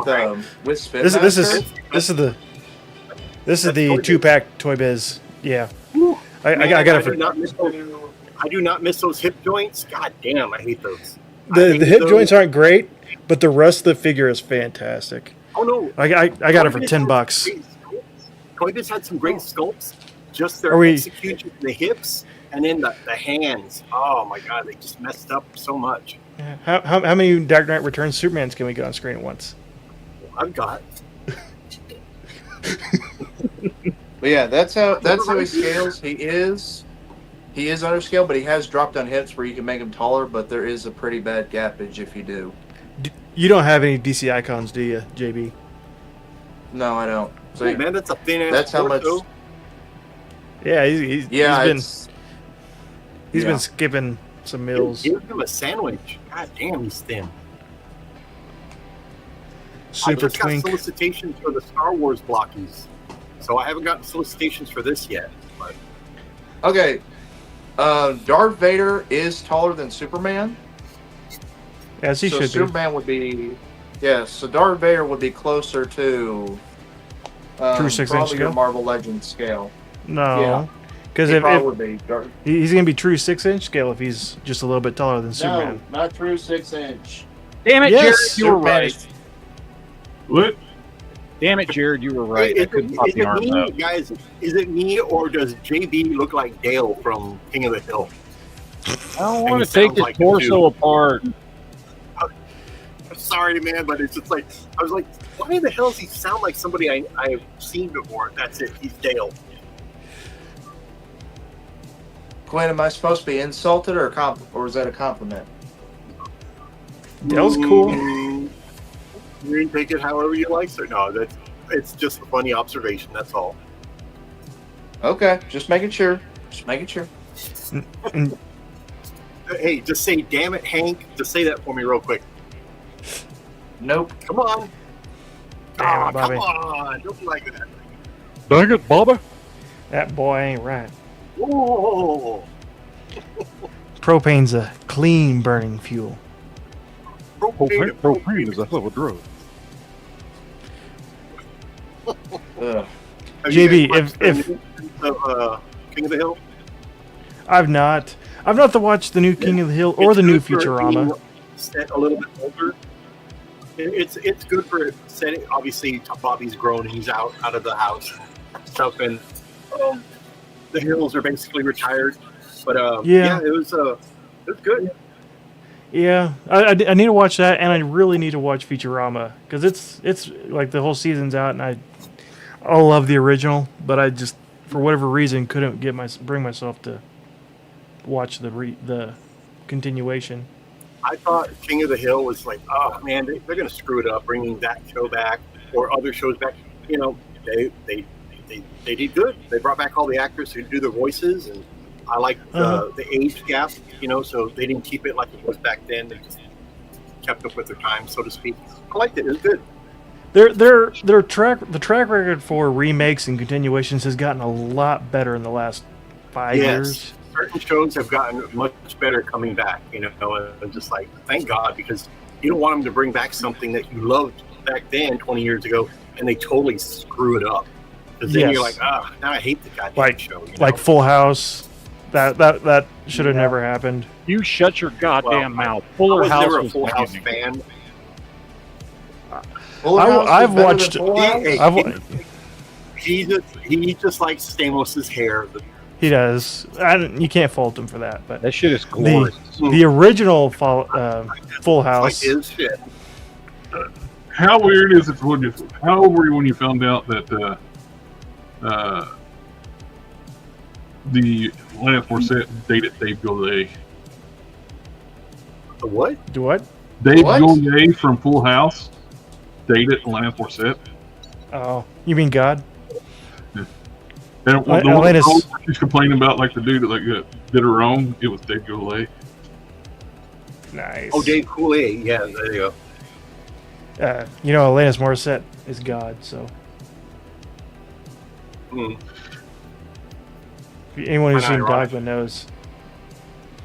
with Spin This is Master. this is the Toy Biz. 2-pack Toy Biz. Yeah, I Man, got it I for do not miss those hip joints. God damn, I hate those. I the hate hip those. joints aren't great, but the rest of the figure is fantastic. Oh no, I got it for Toy Biz $10. had great sculpts. Toy Biz had some great sculpts. Just their Are we- execution, the hips, and then the hands. Oh my god, they just messed up so much. How many Dark Knight Returns Supermans can we get on screen at once? I've got. But yeah, that's how he scales. He is under scale, but he has drop down hips where you can make him taller. But there is a pretty bad gappage if you do. You don't have any DC icons, do you, JB? No, I don't. So Hey, man, that's a thin ass. that's how much. torso. Yeah, Yeah, he's been skipping some meals. Give him a sandwich. God damn, he's thin. I Super just got twink. solicitations for the Star Wars blockies, so I haven't gotten solicitations for this yet. But Okay, Darth Vader is taller than Superman. As he So should be. Superman would be, yeah. So Darth Vader would be closer to True 6-inch probably your scale? Marvel Legends scale. No, because He if probably would be. he's gonna be true 6-inch scale if he's just a little bit taller than Superman. No, not true 6-inch. Damn it, Yes, Jared, you were Superman right. is- What? Damn it, Jared, you were right. I Is couldn't pop it the arm me, up. guys? Is it me, or does JB look like Dale from King of the Hill? I don't want he to take sounds his like him, torso too. apart. I'm sorry, man, but it's just like I was like, why the hell does he sound like somebody I've seen before? That's it. He's Dale. Quinn, am I supposed to be insulted or or is that a compliment? Dale's cool. You can take it however you like, sir. No, it's just a funny observation. That's all. Okay, just making sure. Just making sure. And Hey, just say, "Damn it, Hank." Just say that for me, real quick. Nope. Come on. Damn it, Aw, Bobby. come on. Don't be like that. Dang it, Bobby. that boy ain't right. Whoa. Propane's a clean burning fuel. Propane is a hell of a drug. Ugh. Have you JB, guys watched if- the new King of the Hill? I've not watched the new King of the Hill or It's the new good for Futurama. being set a little bit older. It's good for setting. Obviously, Bobby's grown. He's out of the house and stuff, and the Hills are basically retired. But Yeah. it was good. Yeah, I need to watch that, and I really need to watch Futurama because it's like the whole season's out, and I love the original, but I just for whatever reason couldn't bring myself to watch the continuation. I thought King of the Hill was like, oh man, they're going to screw it up bringing that show back or other shows back. You know, they did good. They brought back all the actors who do the voices, and I like the age gap. You know, so they didn't keep it like it was back then. They just kept up with their time, so to speak. I liked it. It was good. The track record for remakes and continuations has gotten a lot better in the last 5 years. Certain shows have gotten much better coming back, you know, and just like, thank God, because you don't want them to bring back something that you loved back then 20 years ago and they totally screw it up. Because then you're Yes. like, now I hate the goddamn show. You know? Like Full House, that should have never happened. You shut your goddamn Well, mouth. I Fuller was House never a was Full House amazing. fan. Fuller House I've is better than watched- Full House? Hey, I've, he just likes Stamos' hair. he does. You can't fault him for that, but That shit is glorious. the original Full Like House. his shit. How weird is it? How old were you when you found out that the Lance Morissette dated Dave Goulet? The what? Do what? Dave What? Goulet from Full House dated Lance Morissette. Oh, you mean God? And the one Atlantis- she's complaining about, like the dude that did her wrong, it was Dave Goulet. Nice. Oh, Dave Coulier. Yeah, there you go. You know, Alanis Morissette is God, so Hmm. anyone who's Kinda seen ironic. Dogma knows.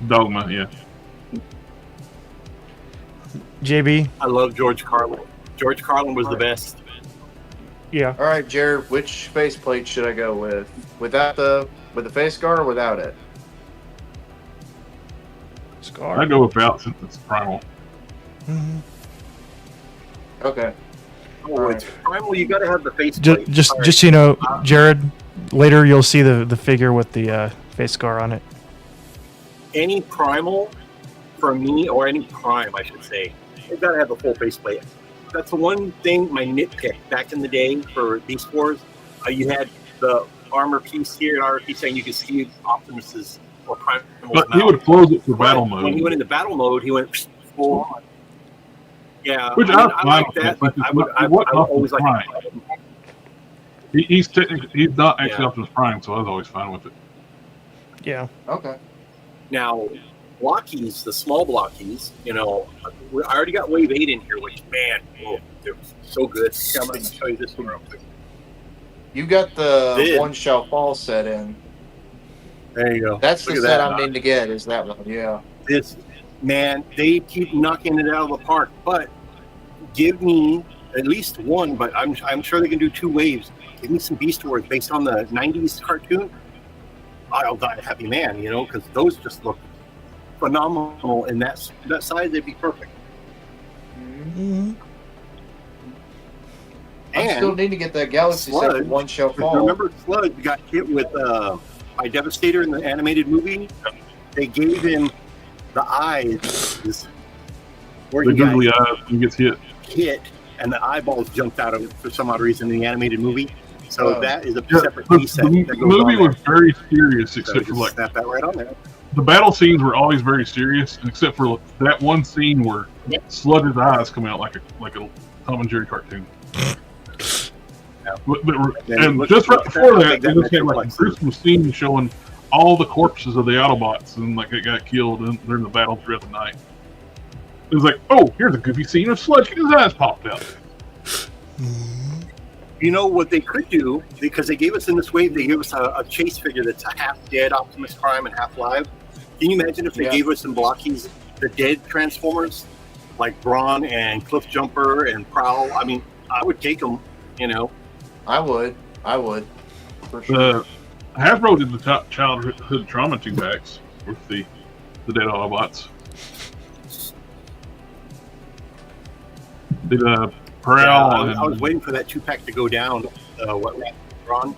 Dogma, yeah. JB, I love George Carlin. George Carlin was the best. yeah. All right, Jared, which faceplate should I go with? With the face guard or without it? Scar. I go without since it's primal. Mhm. Okay. Oh, it's primal. You got to have the face Just, plate. just, All right. just so you know, Jared. Later, you'll see the figure with the face scar on it. Any primal for me, or any prime, I should say, you got to have the full face plate. That's the one thing, my nitpick back in the day for Beast Wars. You had the armor piece here at RP saying you can see Optimus's or Primal's But he mouth. would close it for battle When he mode. went into battle mode, he went full on. Yeah, Which I I like find that, with but I would always like Prime. He's technically he's not actually Yeah. Optimus Prime, so I was always fine with it. Yeah. Okay. now blockies, the small blockies. You know, I already got Wave 8 in here, which man, oh, it was so good. Yeah, I'm going to show you this one real quick. You got the Did. One Shall Fall set in. There you go. That's Look the at set that. I'm needing to get. Is that one? Yeah. This man, they keep knocking it out of the park, but give me at least one, but I'm sure they can do 2 waves. Give me some Beast Wars based on the 90s cartoon. I'll die a happy man, you know, because those just look phenomenal in that size. They'd be perfect. Mm-hmm. I still And need to get that Galaxy set Sludge, for One Shall Fall. remember Sludge got hit with by Devastator in the animated movie? They gave him the eyes where The he got googly eyes when he gets hit. hit and the eyeballs jumped out of it for some odd reason in the animated movie. So Oh. that is a Yeah, separate the, piece that the goes movie on was very serious, there. So except for just like snap that right on there. the battle scenes were always very serious, except for that one scene where Sludge's eyes come out like a Tom and Jerry cartoon. Then And look just at right that, before how that, big they that just had like a Metroplex is. gruesome scene showing all the corpses of the Autobots and like it got killed during the battle throughout the night. It was like, oh, here's a goofy scene of Sludge getting his eyes popped out. You know what they could do, because they gave us in this wave, they gave us a chase figure that's a half dead Optimus Prime and half live. Can you imagine if they Yeah. gave us in blockies the dead Transformers, like Brawn and Cliff Jumper and Prowl? I mean, I would take them, you know. I would. For sure. Hasbro did the top childhood trauma 2-packs with the dead Autobots. Did Prowl I was waiting for that 2-pack to go down. What Brawn?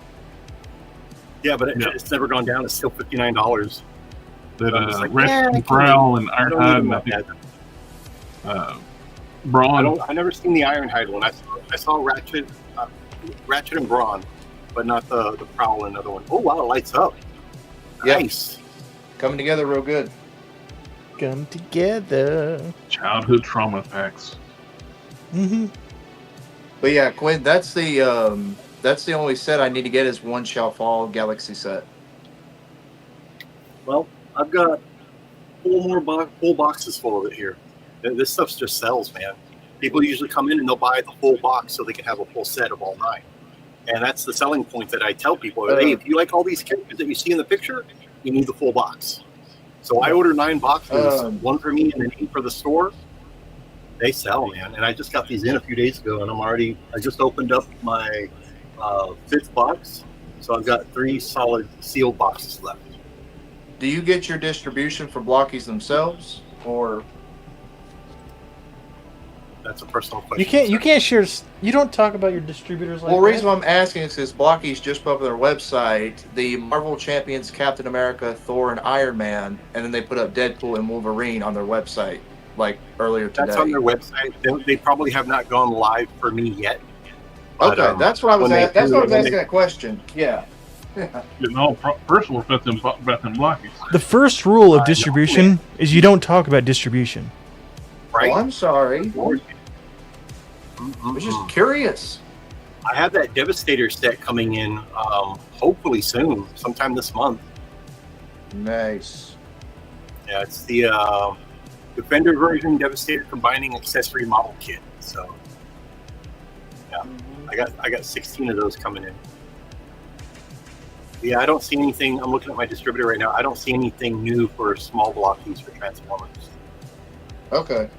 Yeah, but Yeah. it's never gone down. It's still $59. did I'm just like, Ratchet I and Prowl and I don't Ironhide even and I want think that. Brawn. I never seen the Ironhide one. I saw Ratchet and Brawn, but not the Prowl and another one. Oh wow, it lights up. Yeah. Nice. Coming together real good. Come together. Childhood trauma packs. Mm-hmm. But yeah, Quinn, that's the only set I need to get is One Shall Fall Galaxy set. Well, I've got full boxes full of it here. This stuff just sells, man. People usually come in and they'll buy the full box so they can have a full set of all 9. And that's the selling point that I tell people. Hey, if you like all these characters that you see in the picture, you need the full box. So I order 9 boxes, 1 for me and then 8 for the store. They sell, man. And I just got these in a few days ago, and I just opened up my 5th box. So I've got 3 solid sealed boxes left. Do you get your distribution for blockies themselves, or That's a personal question. You can't share. You don't talk about your distributors like well, the reason that. why I'm asking is because blockies just put up on their website the Marvel Champions, Captain America, Thor, and Iron Man, and then they put up Deadpool and Wolverine on their website like earlier today. That's on their website. They probably have not gone live for me yet. But, Okay, that's what I was. when they That's do, what I was when asking they- that question. Yeah. Getting all personal about them blockies. The first rule of know, distribution is you don't talk about distribution. Right? Oh, I'm sorry. I was just curious. I have that Devastator set coming in, hopefully soon, sometime this month. Nice. Yeah, it's the Defender version Devastator combining accessory model kit. So, yeah, I got 16 of those coming in. Yeah, I don't see anything. I'm looking at my distributor right now. I don't see anything new for small blockies for Transformers. Okay.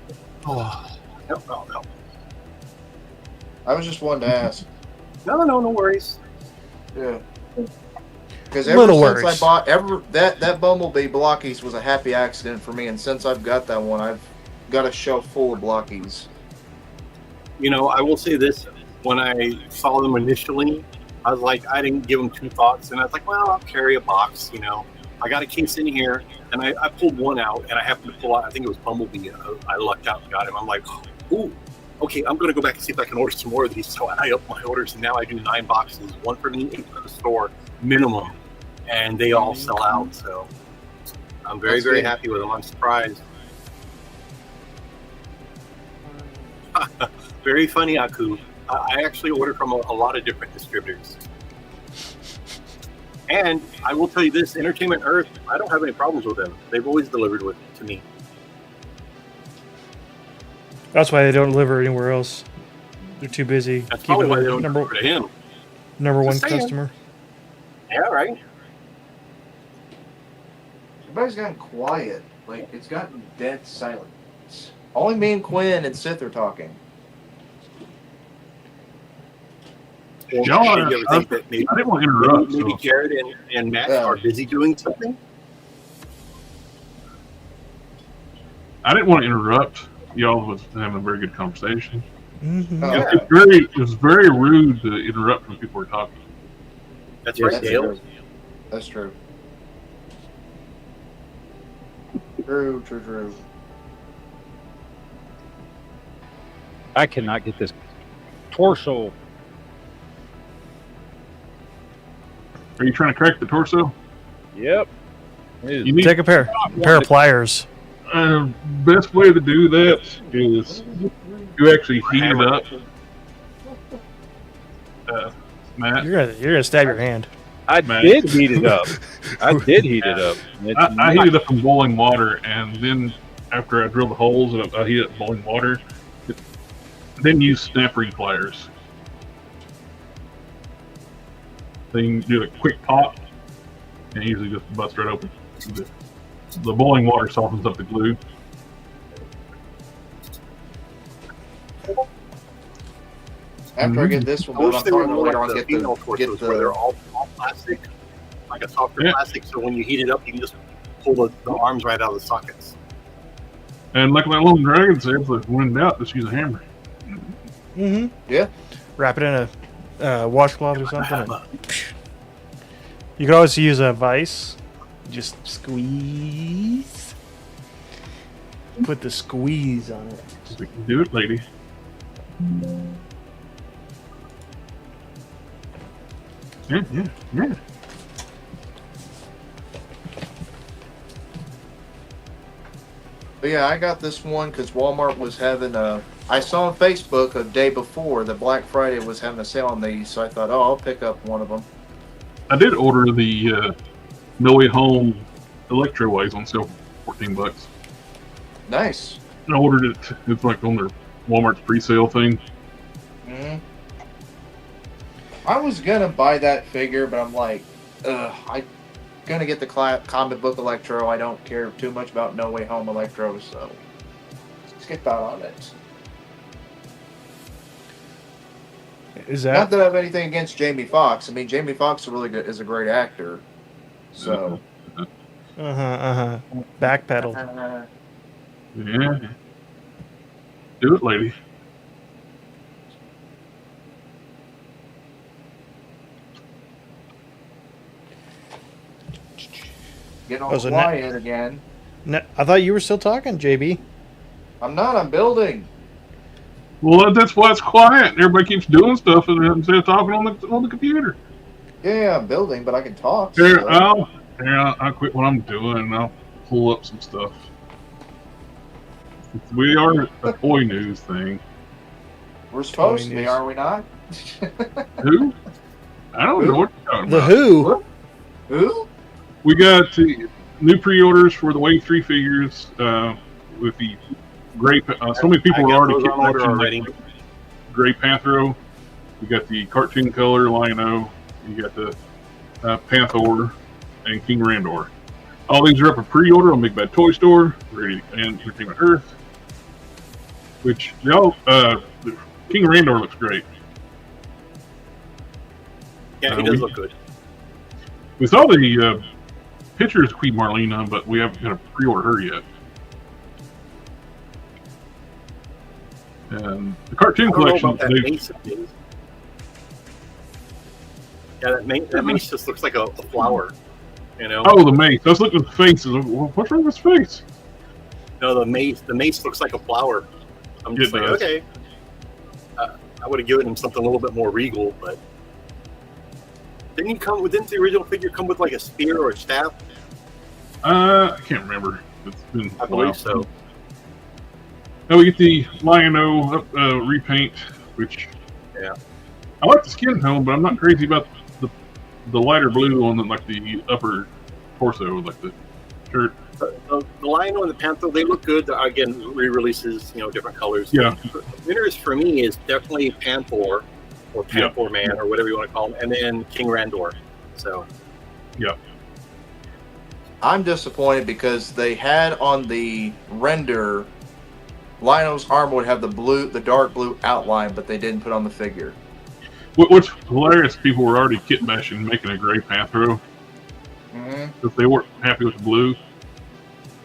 Oh, no. I was just wanting to ask. No worries. Yeah. Because ever Little since worries. I bought that Bumblebee blockies was a happy accident for me, and since I've got that one, I've got a shelf full of blockies. You know, I will say this: when I saw them initially, I was like, I didn't give them 2 thoughts, and I was like, well, I'll carry a box. You know, I got a case in here, and I pulled one out, and I happened to pull out. I think it was Bumblebee. I lucked out and got him. I'm like, ooh. Okay, I'm going to go back and see if I can order some more of these. So I upped my orders, and now I do 9 boxes, 1 for me, 8 for the store. minimum, and they all sell out. So I'm very, That's very good. happy with them. I'm surprised. Very funny, Aku. I actually order from a lot of different distributors. And I will tell you this, Entertainment Earth, I don't have any problems with them. They've always delivered to me. That's why they don't deliver anywhere else. They're too busy That's keeping probably why they their don't number deliver to him. number one Just saying. customer. Yeah, right? Everybody's gotten quiet. Like, it's gotten dead silence. Only me and Quinn and Sith are talking. Well, John, did you ever think that maybe, I didn't want to interrupt. maybe So. Jared and Matt Yeah. are busy doing something? I didn't want to interrupt. Y'all was having a very good conversation. Mm-hmm. Oh, Yeah. It was very rude to interrupt when people were talking. That's Yes, right, that's Dale. true. That's true. True. I cannot get this torso. Are you trying to crack the torso? Yep. You need Take a pair of pliers. best way to do that is you actually heat it up. Matt, You're gonna stab your hand. I Man. did heat it up. I did heat it up. It's I heat it up in boiling water, and then after I drill the holes, I heat it up in boiling water. Then use snap ring pliers. Then you do a quick pop, and usually just bust right open. The boiling water softens up the glue. After I get this one I built, wish I'm they were talking more later like on the get female the torsos where they're all plastic, like a softer Yeah. plastic. So when you heat it up, you can just pull the arms right out of the sockets. And like my little dragon said, if when in doubt, just use a hammer. Mm-hmm. Yeah. Wrap it in a washcloth or something. And you could always use a vise. Just squeeze. Put the squeeze on it. Just do it, lady. Yeah. But yeah, I got this one because Walmart was having a. I saw on Facebook a day before that Black Friday was having a sale on these, so I thought, oh, I'll pick up one of them. I did order the No Way Home Electro Waves on sale for $14. Nice. I ordered it. It's like on their Walmart's pre-sale thing. hmm I was gonna buy that figure, but I'm like, I'm gonna get the comic book Electro. I don't care too much about No Way Home Electro, so skip out on it. Is Not that? that I have anything against Jamie Foxx. I mean, Jamie Foxx is a great actor. So. Backpedal. Yeah. Do it, lady. Getting all so quiet again. No, I thought you were still talking, JB. I'm not. I'm building. Well, that's why it's quiet. Everybody keeps doing stuff instead of talking on the computer. Yeah, I'm building, but I can talk. Here, so- I'll quit what I'm doing and I'll pull up some stuff. We are a toy news thing. We're supposed to be, news. are we not? Who? I don't know what you're talking The about. Who? Who? We got new pre-orders for the Wave 3 figures with the Gray. So many people I are got already those on order mentioning already. Gray Panthro. We got the cartoon color Lino. You got the Panther and King Randor. All these are up for pre-order on Big Bad Toy Store, ready and Entertainment Earth. Which y'all, King Randor looks great. Yeah, he we- does look good. We saw the pictures of Queen Marlena, but we haven't got to pre-order her yet. And the cartoon I don't know collection, about that they- mace of his. Yeah, that mace just looks like a flower. You know? oh, the mace. I was looking at the faces. What's wrong with his face? No, the mace looks like a flower. I'm just It like, does. okay. I would have given him something a little bit more regal, but Didn't the original figure come with like a spear or a staff? I can't remember. It's been I a while. believe so. Now we get the Lion-O repaint, which Yeah. I like the skin tone, but I'm not crazy about the lighter blue on like the upper torso, like the shirt. The Lion-O and the Panther, they look good. Again, re-releases, different colors. Yeah. The winners for me is definitely Panther, or Panther Man, or whatever you want to call him, and then King Randor. So. Yeah. I'm disappointed because they had on the render, Lionel's armor would have the dark blue outline, but they didn't put on the figure. What's hilarious, people were already kit bashing making a gray Panthro because they weren't happy with the blue,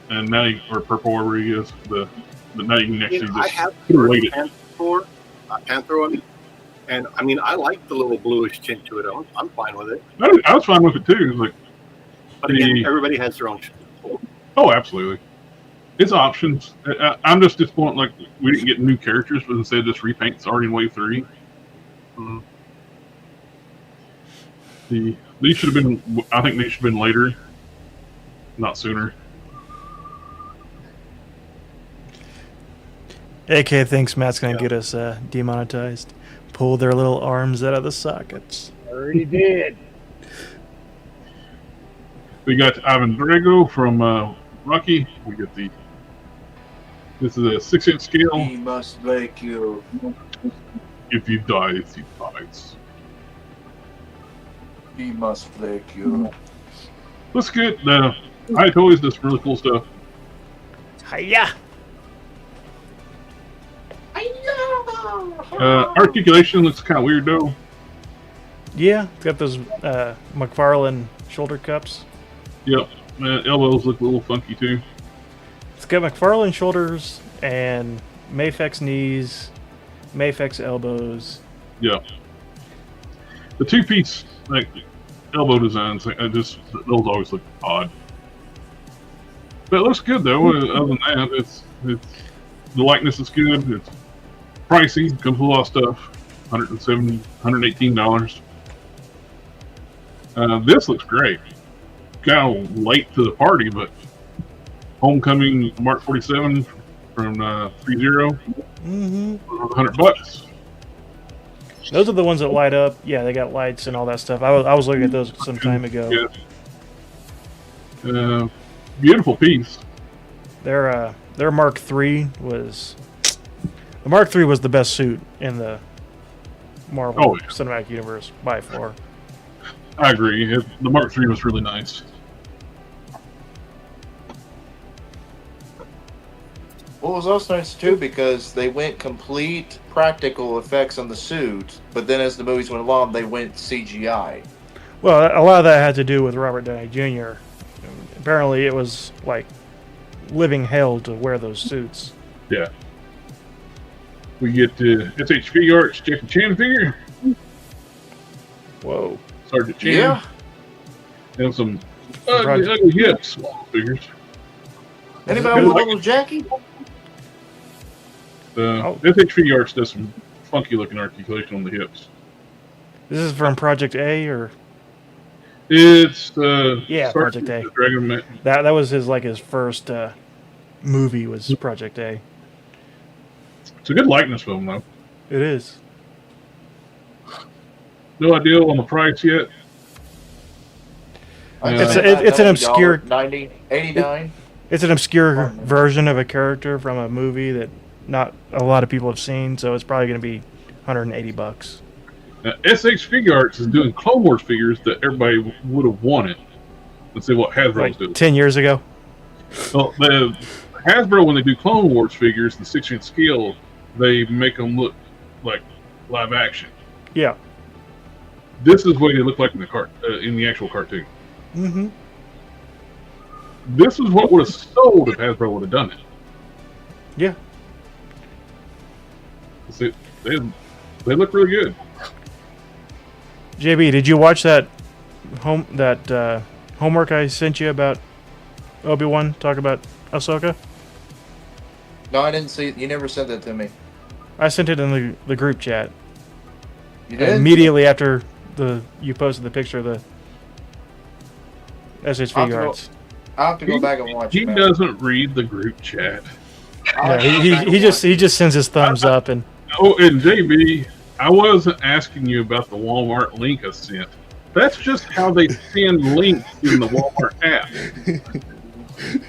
and now or purple, wherever he is. But now you can actually I just have weight it. Panther, and I mean, I like the little bluish tint to it. I'm fine with it. I was fine with it too. Like, But again, everybody has their own. oh, absolutely. It's options. I'm just disappointed. Like we didn't get new characters, but instead just repaints already in Wave 3. Mhm. These should have been. I think these should have been later, not sooner. AK thinks Matt's going to get us demonetized. Pull their little arms out of the sockets. Already did. We got Ivan Drago from Rocky. We get this is a 6-inch scale. He must make you. If you die, he dies. He must make you. Looks good. I toys does some really cool stuff. Hiya! Articulation looks kind of weird though. Yeah, it's got those McFarlane shoulder cups. Yep. Elbows look a little funky too. It's got McFarlane shoulders and Mafex knees, Mafex elbows. Yeah. The two-piece like elbow designs, those always look odd. But it looks good though. Other than that, it's the likeness is good. It's pricey. Comes with a lot of stuff. $170, $118. This looks great. Kind of late to the party, but Homecoming Mark 47 from 3.0. $100. Those are the ones that light up. Yeah, they got lights and all that stuff. I was looking at those some time ago. Yeah. Beautiful piece. Their Mark III was the Mark III was the best suit in the Marvel Cinematic Universe by far. I agree. The Mark III was really nice. What was also nice too, because they went complete practical effects on the suit, but then as the movies went along, they went CGI. Well, a lot of that had to do with Robert Downey Jr. Apparently, it was like living hell to wear those suits. Yeah. We get SHV Arts Jackie Chan figure. Whoa. Sergeant Chan. Yeah. And some ugly hips figures. Anybody want a little Jackie? SHV Arts does some funky looking articulation on the hips. This is from Project A, or it's Project A. Dragon Man. That was his first movie was Project A. It's a good likeness film though. It is. No idea on the price yet. It's an obscure $90, $89. It's an obscure version of a character from a movie that not a lot of people have seen, so it's probably going to be $180. SH Figure Arts is doing Clone Wars figures that everybody would have wanted. Let's see what Hasbro's Like doing. 10 years ago. Well, the Hasbro, when they do Clone Wars figures, the 6-inch scale, they make them look like live action. Yeah. This is what they look like in the actual cartoon. Mm-hmm. This is what would have sold if Hasbro would have done it. Yeah. They look really good. JB, did you watch that homework I sent you about Obi-Wan? Talk about Ahsoka? No, I didn't see it. You never sent that to me. I sent it in the group chat. You did? Immediately after you posted the picture of the SH I'll Figure go- Arts. I'll have to go back and watch He it. man. doesn't read the group chat. I'll Yeah, have to go back and he just watch he just sends his thumbs up and Oh, and JB, I wasn't asking you about the Walmart link I sent. That's just how they send links in the Walmart app. it.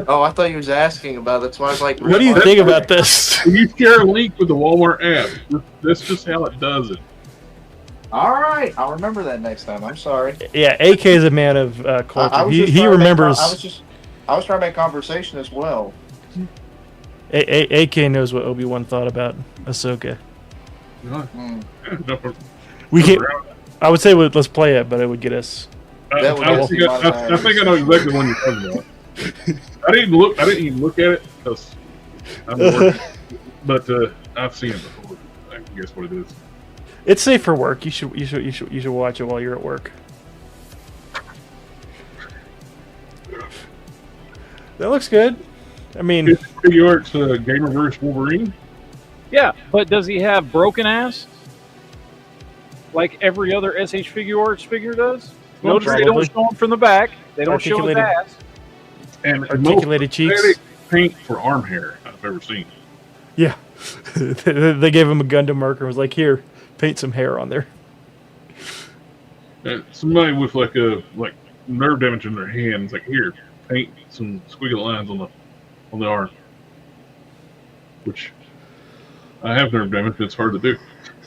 Oh, I thought you was asking about it. That's why I was like, what do you think about this? When you share a link with the Walmart app, that's just how it does it. All right, I'll remember that next time. I'm sorry. Yeah, AK is a man of culture. I was He just trying to make remembers. I was trying to make conversation as well. AK knows what Obi-Wan thought about Ahsoka. Hmm. We can. I would say let's play it, but it would get us. That would I also be my think I know exactly what you're talking about. I didn't even look at it because I'm bored. But I've seen it before. I guess what it is. It's safe for work. You should watch it while you're at work. That looks good. I mean, Figure Arts Gamerverse Wolverine. Yeah, but does he have broken ass? Like every other SH Figure Arts figure does? Well, Notice they don't probably. show him from the back. They don't show his Articulated- ass. And Articulated most cheeks. pathetic paint for arm hair I've ever seen. yeah, they gave him a Gundam marker and was like, "Here, paint some hair on there." And somebody with like nerve damage in their hands, like here, paint some squiggly lines on the arm. Which I have nerve damage. It's hard to do.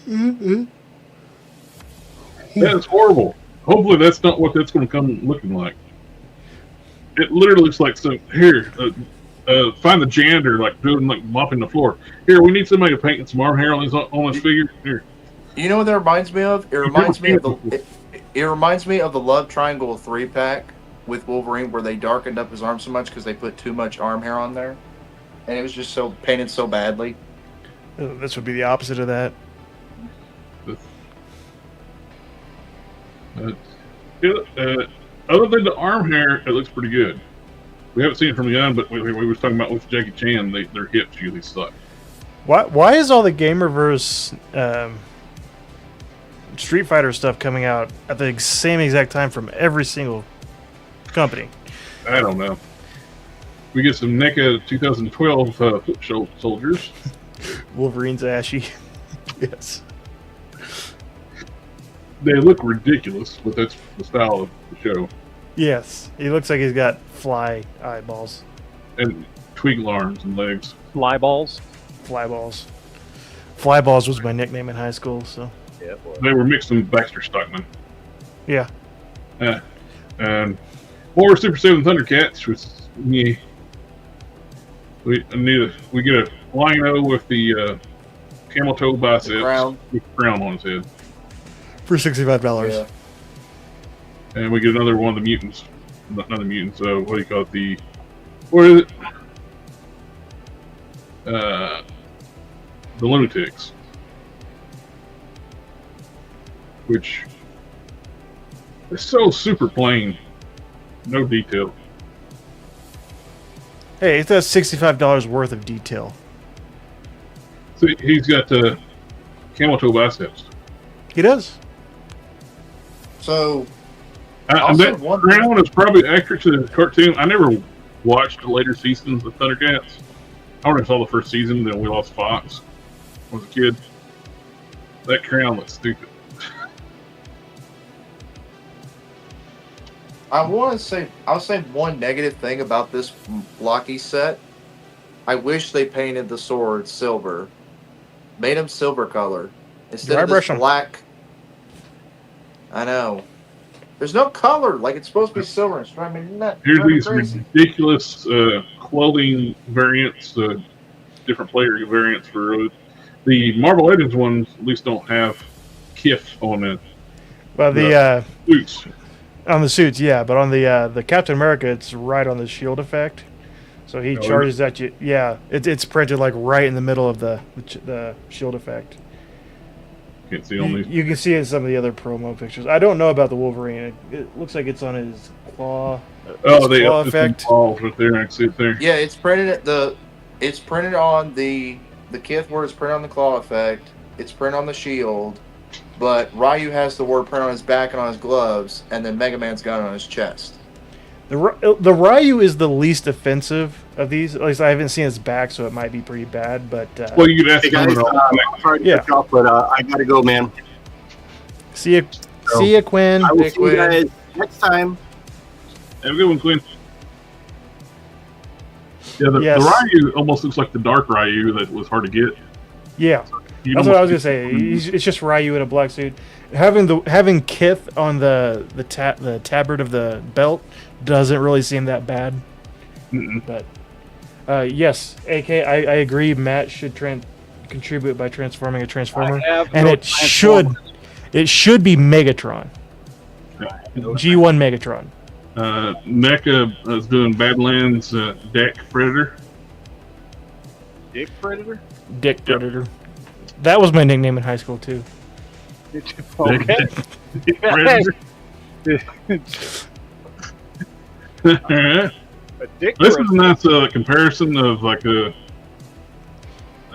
Mm-hmm. That is horrible. Hopefully, that's not what that's going to come looking like. It literally looks like so. Here, find the janitor like doing like mopping the floor. Here, we need somebody to paint some arm hair on this figure. Here, You know what that reminds me of? It reminds me of it reminds me of the Love Triangle 3-pack with Wolverine, where they darkened up his arm so much because they put too much arm hair on there, and it was just so painted so badly. This would be the opposite of that. Other than the arm hair, it looks pretty good. We haven't seen it from the gun, but we were talking about with Jackie Chan, their hips usually suck. Why is all the Gamerverse Street Fighter stuff coming out at the same exact time from every single company? I don't know. We get some NECA 2012 foot soldiers. Wolverine's ashy. Yes. They look ridiculous, but that's the style of the show. Yes. He looks like he's got fly eyeballs. And twig arms and legs. Fly balls. Fly balls. Fly balls was my nickname in high school, so. Yeah, boy. They were mixed with Baxter Stockman. Yeah. And more Super 7 Thundercats, which we get a Lino with the camel toe biceps crown. with the crown on his head. For $65. Yeah. And we get another one of the mutants. Not the mutants, what do you call it? What is it? The Lunatics. Which is so super plain. No detail. Hey, that's $65 worth of detail. So he's got the camel toe biceps. He does. So And Also, that one- crown is probably accurate to the cartoon. I never watched the later seasons of Thundercats. I only saw the first season, then we lost Fox when I was a kid. That crown looks stupid. I'll say one negative thing about this blocky set. I wish they painted the swords silver, made them silver color instead Dry of brush this 'em. black. I know. There's no color. Like it's supposed to be silver. It's driving me nuts. Here's Driving me these crazy. ridiculous clothing variants, different player variants for the Marvel Legends ones. At least don't have Kith on it. Well, the Boots. on the suits, yeah, but on the Captain America, it's right on the shield effect. So he Oh, charges at you. Yeah, it's printed like right in the middle of the shield effect. Can't see on these. You can see it in some of the other promo pictures. I don't know about the Wolverine. It looks like it's on his claw. Oh, his they claw have effect. balls right there. I can see it there. Yeah, it's printed at It's printed on the Kith where it's printed on the claw effect. It's printed on the shield. but Ryu has the word print on his back and on his gloves, and then Mega Man's got it on his chest. The Ryu is the least offensive of these. At least I haven't seen his back, so it might be pretty bad. But Well, you could ask Hey guys, him I'm sorry to cut you off, but I gotta go, man. see ya, Quinn. I will Hey, see you Quinn. guys next time. Have a good one, Quinn. Yeah, the Yes. Ryu almost looks like the dark Ryu that was hard to get. Yeah, You that's almost what I was gonna get- say. It's just Ryu in a black suit. Having Kith on the tabard of the belt doesn't really seem that bad. Mm-mm. But yes, AK, I agree. Matt should contribute by transforming a transformer, I have and no it should be Megatron. G1 Megatron. NECA is doing Badlands Deck Predator. Dick Predator? Dick Predator. That was my nickname in high school too. Okay. Deck Predator. A dick This predator. is a nice comparison of like a.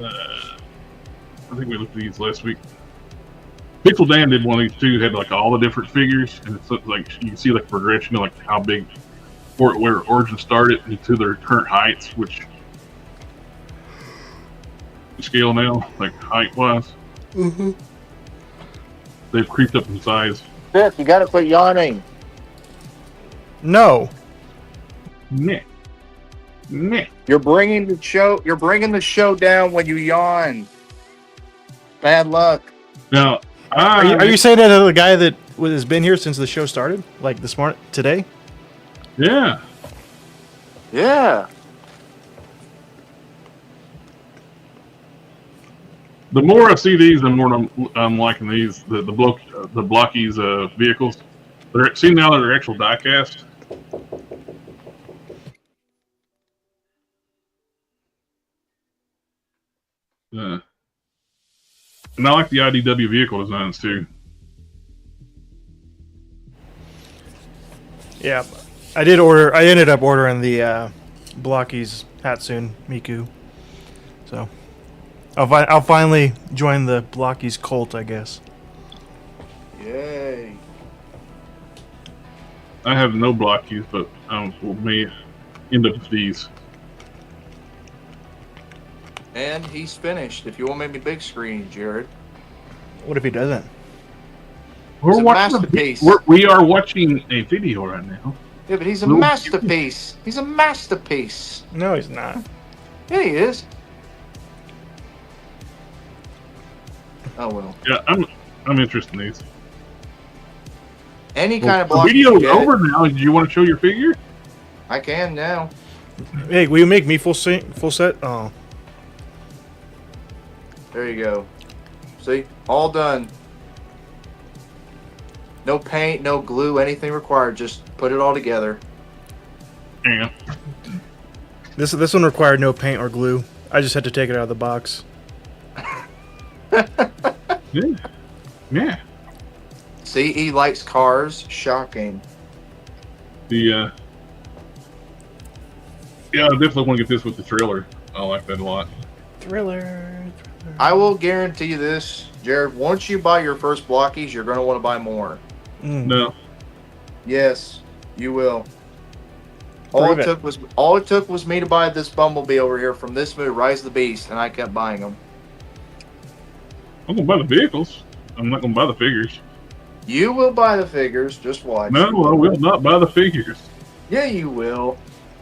I think we looked at these last week. Pixel Dan did one of these too. Had like all the different figures, and it's like you can see like progression of like how big, where Origin started and to their current heights, which scale now, like height wise. Mm-hmm. They've creeped up in size. Sith, you gotta quit yawning. No. Meh. Meh. You're bringing the show down when you yawn. Bad luck. Now, Are you saying that to the guy that has been here since the show started, like today? Yeah. Yeah. The more I see these, the more I'm liking these. The Blockies vehicles. They're see now they're actual die cast. And I like the IDW vehicle designs too. Yeah, I did order. I ended up ordering the Blockies Hatsune Miku, so I'll finally join the Blockies cult, I guess. Yay. I have no Blockies, but we may end up with these. And he's finished. If you want maybe big screen, Jared. What if he doesn't? We're a watching masterpiece. we are watching a video right now. Yeah, but he's a No. masterpiece. He's a masterpiece. No, he's not. Yeah, he is. Oh well. Yeah, I'm interested in these. Any kind of The block. video's over now. Did you want to show your figure? I can now. Hey, will you make me full set? Oh, There you go. See? All done. No paint, no glue, anything required. Just put it all together. Yeah. this one required no paint or glue. I just had to take it out of the box. Yeah. Yeah. See, he likes cars. Shocking. Yeah, I definitely want to get this with the trailer. I like that a lot. Thriller. I will guarantee you this, Jared. Once you buy your first Blockies, you're going to want to buy more. No. Yes, you will. All Prove it it. took was me to buy this Bumblebee over here from this movie, Rise of the Beast, and I kept buying them. I'm gonna buy the vehicles. I'm not gonna buy the figures. You will buy the figures. Just watch. No, I will not buy the figures. Yeah, you will.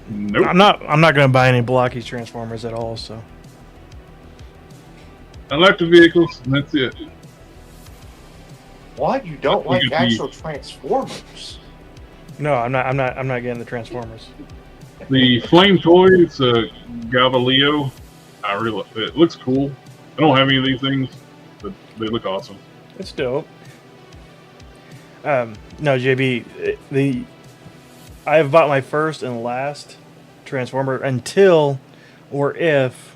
Nope. I'm not going to buy any Blockies Transformers at all. So I like the vehicles, and that's it. What? You don't Look like at the- actual Transformers? no, I'm not getting the Transformers. The Flame Toys, Gavaleo. It looks cool. I don't have any of these things, but they look awesome. It's dope. No, JB, I have bought my first and last Transformer until or if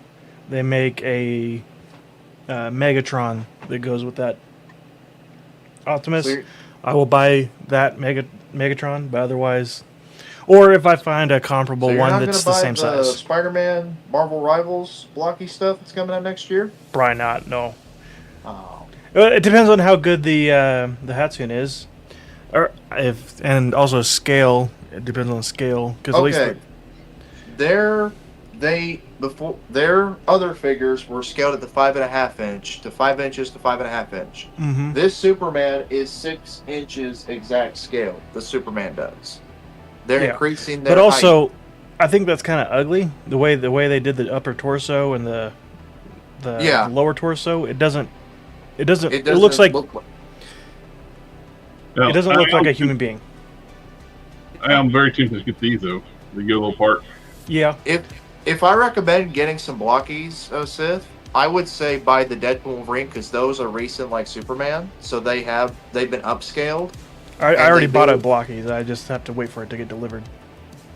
they make a Megatron that goes with that Optimus. So you're- I will buy that Megatron, but otherwise, or if I find a comparable So you're one not that's gonna the buy same size, Spider-Man Marvel Rivals blocky stuff that's coming out next year? probably not. No, Oh. It depends on how good the Hatsune is, or and also scale. It depends on the scale because at least their other figures were scaled at the 5.5 inch to 5 inches to 5.5 inch. Mm-hmm. This Superman is 6 inches exact scale. The Superman does. They're increasing their but also, height. I think that's kind of ugly the way they did the upper torso and the lower torso. It doesn't. It looks like look it doesn't look like a human being. I am very tempted to get these though. The yellow part. Yeah. If I recommend getting some blockies, Sith, I would say buy the Deadpool Wolverine because those are recent like Superman, so they've been upscaled. I already bought a blockies. I just have to wait for it to get delivered.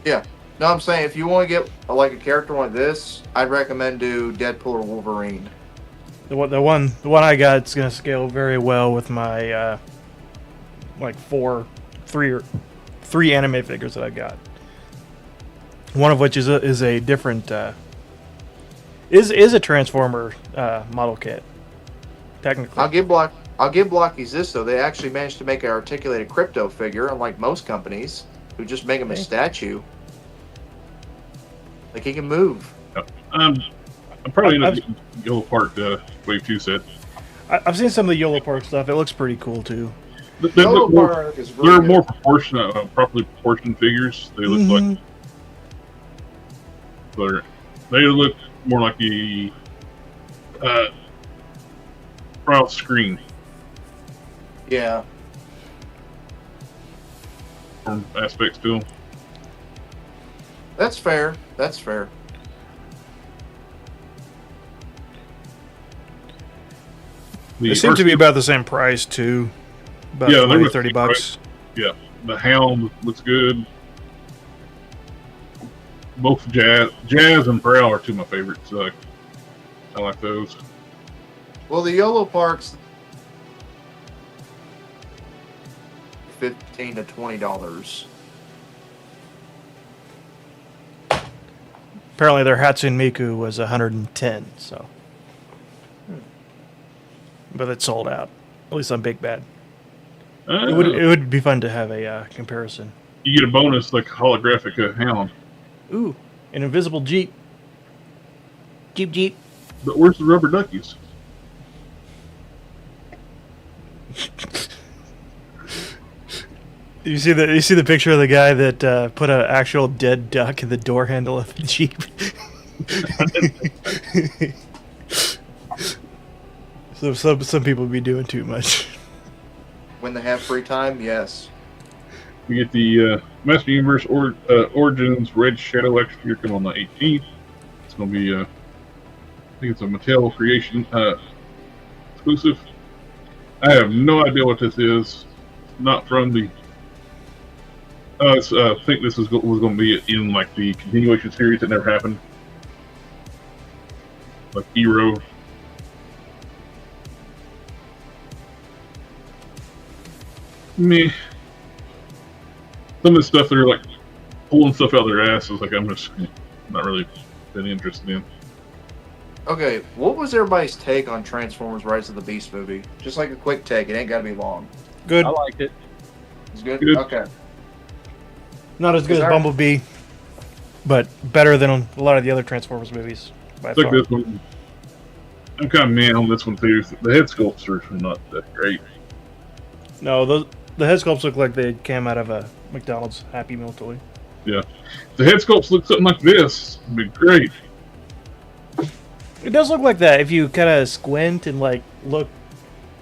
Yeah. No, I'm saying if you want to get like a character like this, I'd recommend do Deadpool or Wolverine. The one I got is gonna scale very well with my like three anime figures that I got. One of which is a different is a Transformer model kit. Technically, I'll give Blockies this though. They actually managed to make an articulated crypto figure, unlike most companies who just make him a statue. Like he can move. I'm probably gonna get Yellow Park Wave 2 set. I've seen some of the Yellow Park stuff. It looks pretty cool too. They're more proportionate, properly proportioned figures. They look like they look more like the proud screen. Yeah. From aspects to them. That's fair. That's fair. They seem to be about the same price too. About yeah, $30. Right. Yeah, the Hound looks good. Both Jazz and Prowl are two of my favorites. I like those. Well, the Yellow Parks, $15 to $20. Apparently, their Hatsune Miku was $110. So, but it sold out. At least on Big Bad. It would be fun to have a comparison. You get a bonus like holographic Hound. Ooh, an invisible Jeep. Jeep. But where's the rubber duckies? You see the picture of the guy that put an actual dead duck in the door handle of the Jeep. So some people be doing too much. When they have free time, yes. We get the Master Universe Origins Red Shadow Extra coming on the 18th. It's going to be, I think it's a Mattel Creation exclusive. I have no idea what this is. Not from the. I think this was going to be in like the continuation series that never happened, like Hero. Me. Some of the stuff they're like pulling stuff out of their asses, like I'm just not really been interested in. Okay, what was everybody's take on Transformers: Rise of the Beast movie? Just like a quick take. It ain't got to be long. Good. I liked it. It's good. Good. Okay. Not as good as Bumblebee, but better than a lot of the other Transformers movies. By far. Like this one, I'm kind of mad on this one too. The head sculptures are not that great. No, the head sculpts look like they came out of a McDonald's Happy Meal toy. Yeah, if the head sculpts look something like this, it'd be great. It does look like that if you kind of squint and like look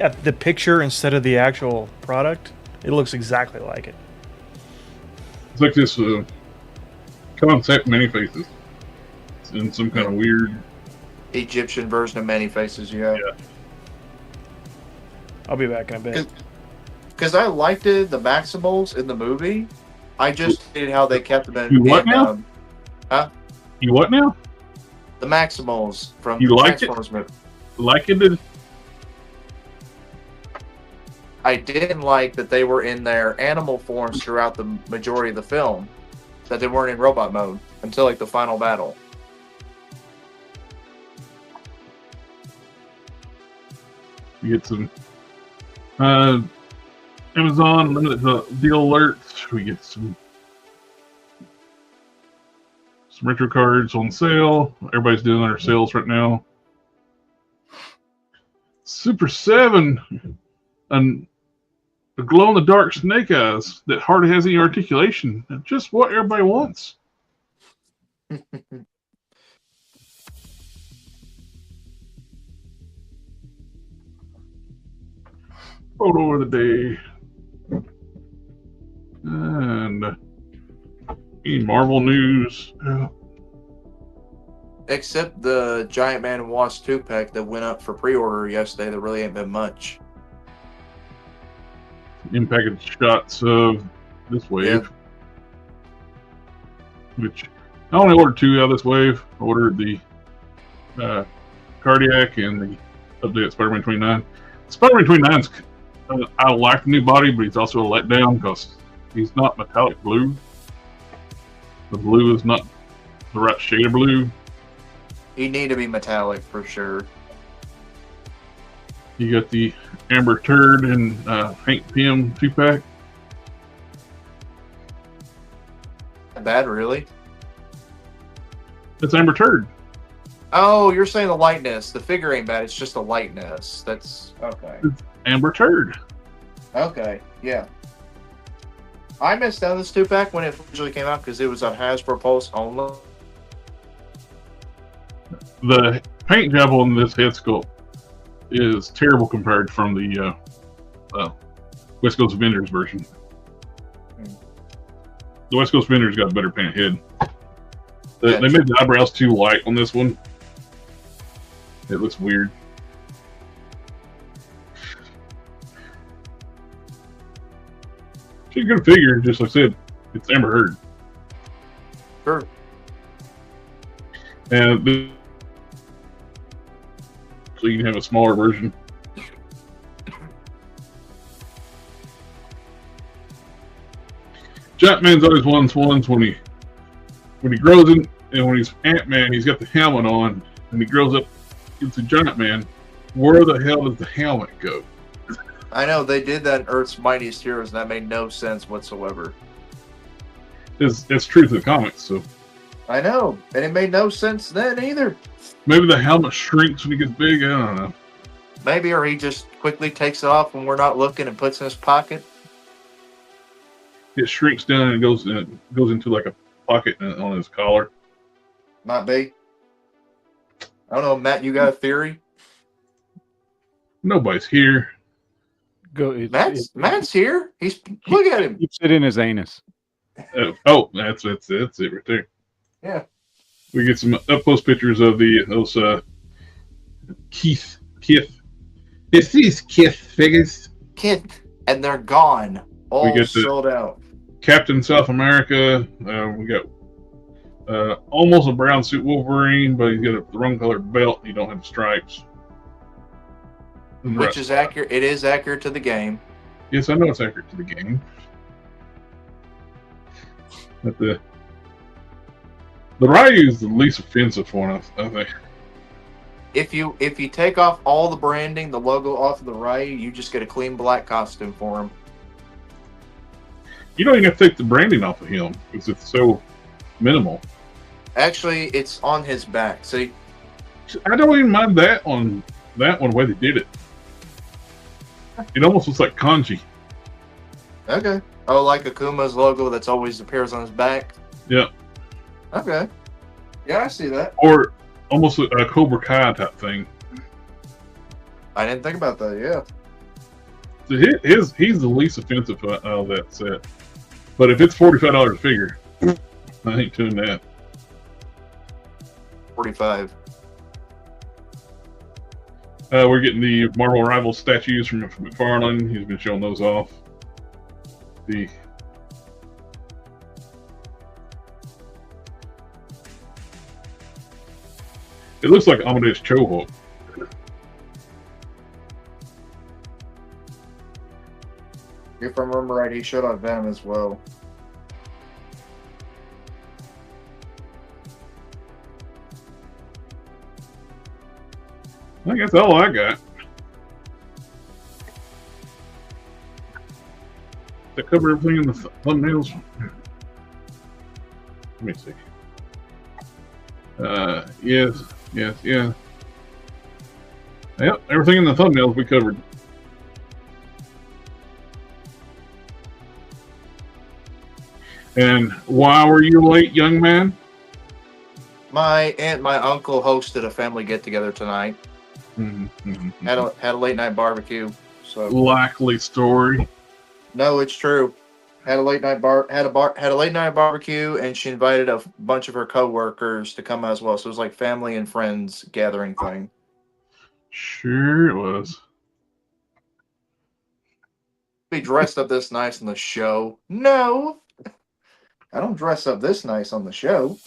at the picture instead of the actual product. It looks exactly like it. It's like this concept many faces. It's in some kind of weird Egyptian version of Many Faces, yeah. I'll be back in a bit. Because I liked it, the Maximals in the movie. I just hated how they kept them in. You what now? You what now? The Maximals from You the liked Transformers movie. Like it? I didn't like that they were in their animal forms throughout the majority of the film. That they weren't in robot mode until like the final battle. We get some Amazon limited deal alerts. We get some retro cards on sale. Everybody's doing their sales right now. Super 7 and a glow in the dark snake eyes that hardly has any articulation. Just what everybody wants. Photo of the day. And any Marvel news. Except the Giant Man and Wasp 2-pack that went up for pre-order yesterday. There really ain't been much. In-package shots of this wave. Yeah. Which I only ordered 2 out of this wave. I ordered the Cardiac and the updated Spider-Man 29. Spider-Man 29's I like the new body, but he's also a letdown because he's not metallic blue. The blue is not the right shade of blue. He need to be metallic for sure. You got the Amber Turd and Hank Pym 2-pack. Bad, really? It's Amber Turd. Oh, you're saying the lightness. The figure ain't bad. It's just the lightness. That's okay. It's Amber Turd. Okay, yeah. I missed out on this 2-pack when it originally came out because it was on Hasbro Pulse only. The paint job on this head sculpt is terrible compared from the West Coast Avengers version. The West Coast Avengers got a better paint head. They made the eyebrows too light on this one. It looks weird. She's a good figure, just like I said. It's Amber Heard. Sure. And so you can have a smaller version. Giant Man's always ones when he grows in, and when he's Ant-Man, he's got the helmet on, and he grows up into Giant Man. Where the hell does the helmet go? I know, they did that in Earth's Mightiest Heroes, and that made no sense whatsoever. It's true to the comics, so I know, and it made no sense then either. maybe the helmet shrinks when he gets big. I don't know. Maybe, or he just quickly takes it off when we're not looking and puts it in his pocket. It shrinks down and goes into like a pocket on his collar. Might be. I don't know, Matt, you got a theory? Nobody's here. Matt's here. Look at him. Keeps it in his anus. That's it right there. Yeah. We get some up close pictures of those Kith. It's these Kith figures. Kith, and they're gone. All We get sold out. Captain South America. We got almost a brown suit Wolverine, but he's got the wrong colored belt. And you don't have the stripes. Which is accurate. It is accurate to the game. Yes, I know it's accurate to the game. But the Ryu is the least offensive one, I think. If you take off all the branding, the logo off of the Ryu, you just get a clean black costume for him. You don't even have to take the branding off of him because it's so minimal. Actually, it's on his back. See, I don't even mind that one. The way they did it. It almost looks like kanji. okay. Oh, like Akuma's logo that's always appears on his back. Yeah. Okay. Yeah, I see that. Or almost a Cobra Kai type thing. I didn't think about that. Yeah. So he's the least offensive out of that set. But if it's $45 a figure, I ain't doing that. 45. We're getting the Marvel Rivals statues from McFarlane. He's been showing those off. It looks like Amadeus Cho-Hulk. If I remember right, he showed on Venom as well. I think that's all I got. that cover everything in the thumbnails? Let me see. Yes. Yep, everything in the thumbnails we covered. And why were you late, young man? My aunt and my uncle hosted a family get together tonight. Had a late night barbecue. So likely story. No, it's true. Had a late night barbecue, and she invited a bunch of her coworkers to come as well. So it was like family and friends gathering thing. Sure it was. Be dressed up this nice on the show? No, I don't dress up this nice on the show.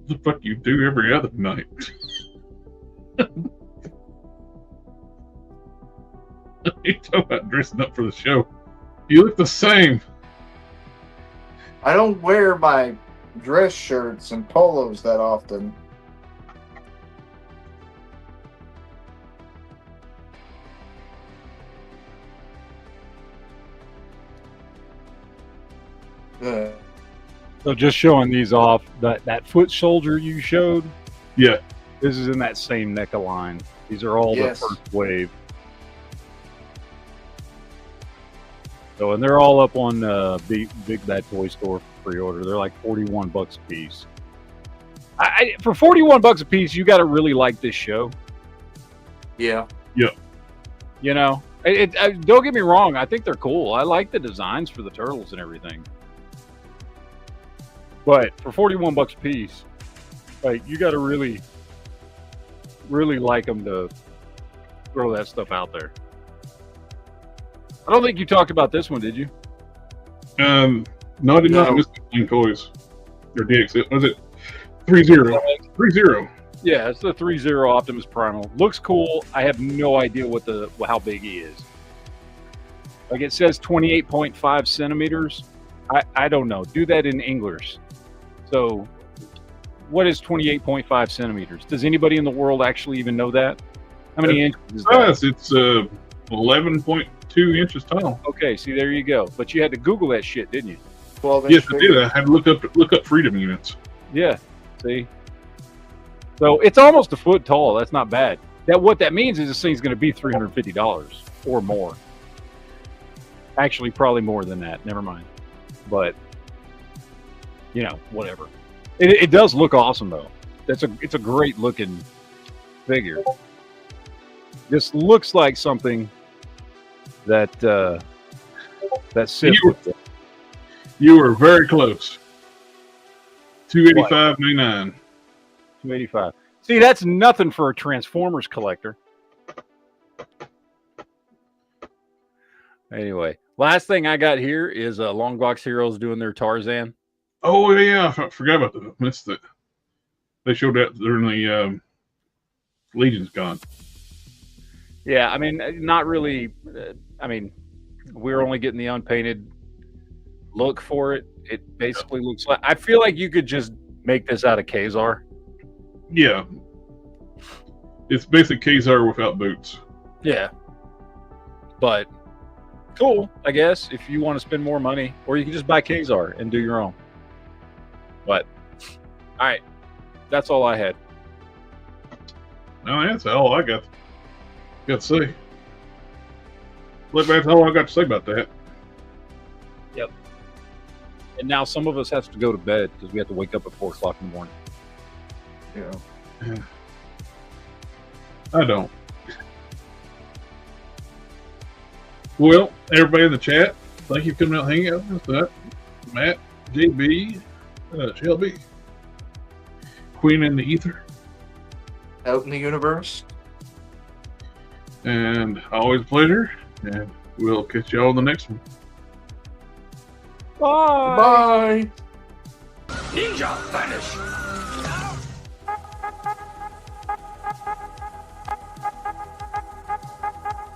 The fuck you do every other night. You talking about dressing up for the show? You look the same. I don't wear my dress shirts and polos that often. So just showing these off, that foot soldier you showed, Yeah. this is in that same NECA line. These are all Yes. the first wave. So, and they're all up on Big Bad Toy Store for pre-order. They're like $41 a piece. For $41 a piece, you got to really like this show. Yeah. You know, don't get me wrong. I think they're cool. I like the designs for the turtles and everything. But for $41 a piece, like, you got to really, really like them to throw that stuff out there. I don't think you talked about this one, did you? No, I did not. Mr. Clean Toys. Or DX. Was it 3-0? 3-0. Yeah, it's the 3-0 Optimus Primal. Looks cool. I have no idea how big he is. Like, it says 28.5 centimeters. I don't know. Do that in English. So, what is 28.5 centimeters? Does anybody in the world actually even know that? How many inches is that? Yes, it's 11.2 inches tall. Okay, see, there you go. But you had to Google that shit, didn't you? 12 Yes, I did. I had to look up freedom units. Yeah. See? So it's almost a foot tall. That's not bad. What that means is this thing's going to be $350 or more. Actually, probably more than that. Never mind. But, you know, whatever. It does look awesome, though. It's a great looking figure. This looks like something that Sith would do. You were very close. $285.99. $285. See, that's nothing for a Transformers collector. Anyway, last thing I got here is Longbox Heroes doing their Tarzan. Oh yeah, I forgot about that. Missed it. They showed that during the Legion's Con. Yeah, I mean, not really. I mean, we're only getting the unpainted look for it. It basically looks like. I feel like you could just make this out of Kazar. Yeah, it's basic Kazar without boots. Yeah, but cool, I guess, if you want to spend more money, or you can just buy Kazar and do your own. But all right, that's all I had. No, that's all I got to say. Look, that's all I got to say about that. Yep. And now some of us have to go to bed because we have to wake up at 4 o'clock in the morning. Yeah. I don't. Well, everybody in the chat, thank you for coming out and hanging out with us. Matt, JB, Shelby, Queen in the Ether. Out in the universe. And always a pleasure. And we'll catch y'all on the next one. Bye. Ninja vanish.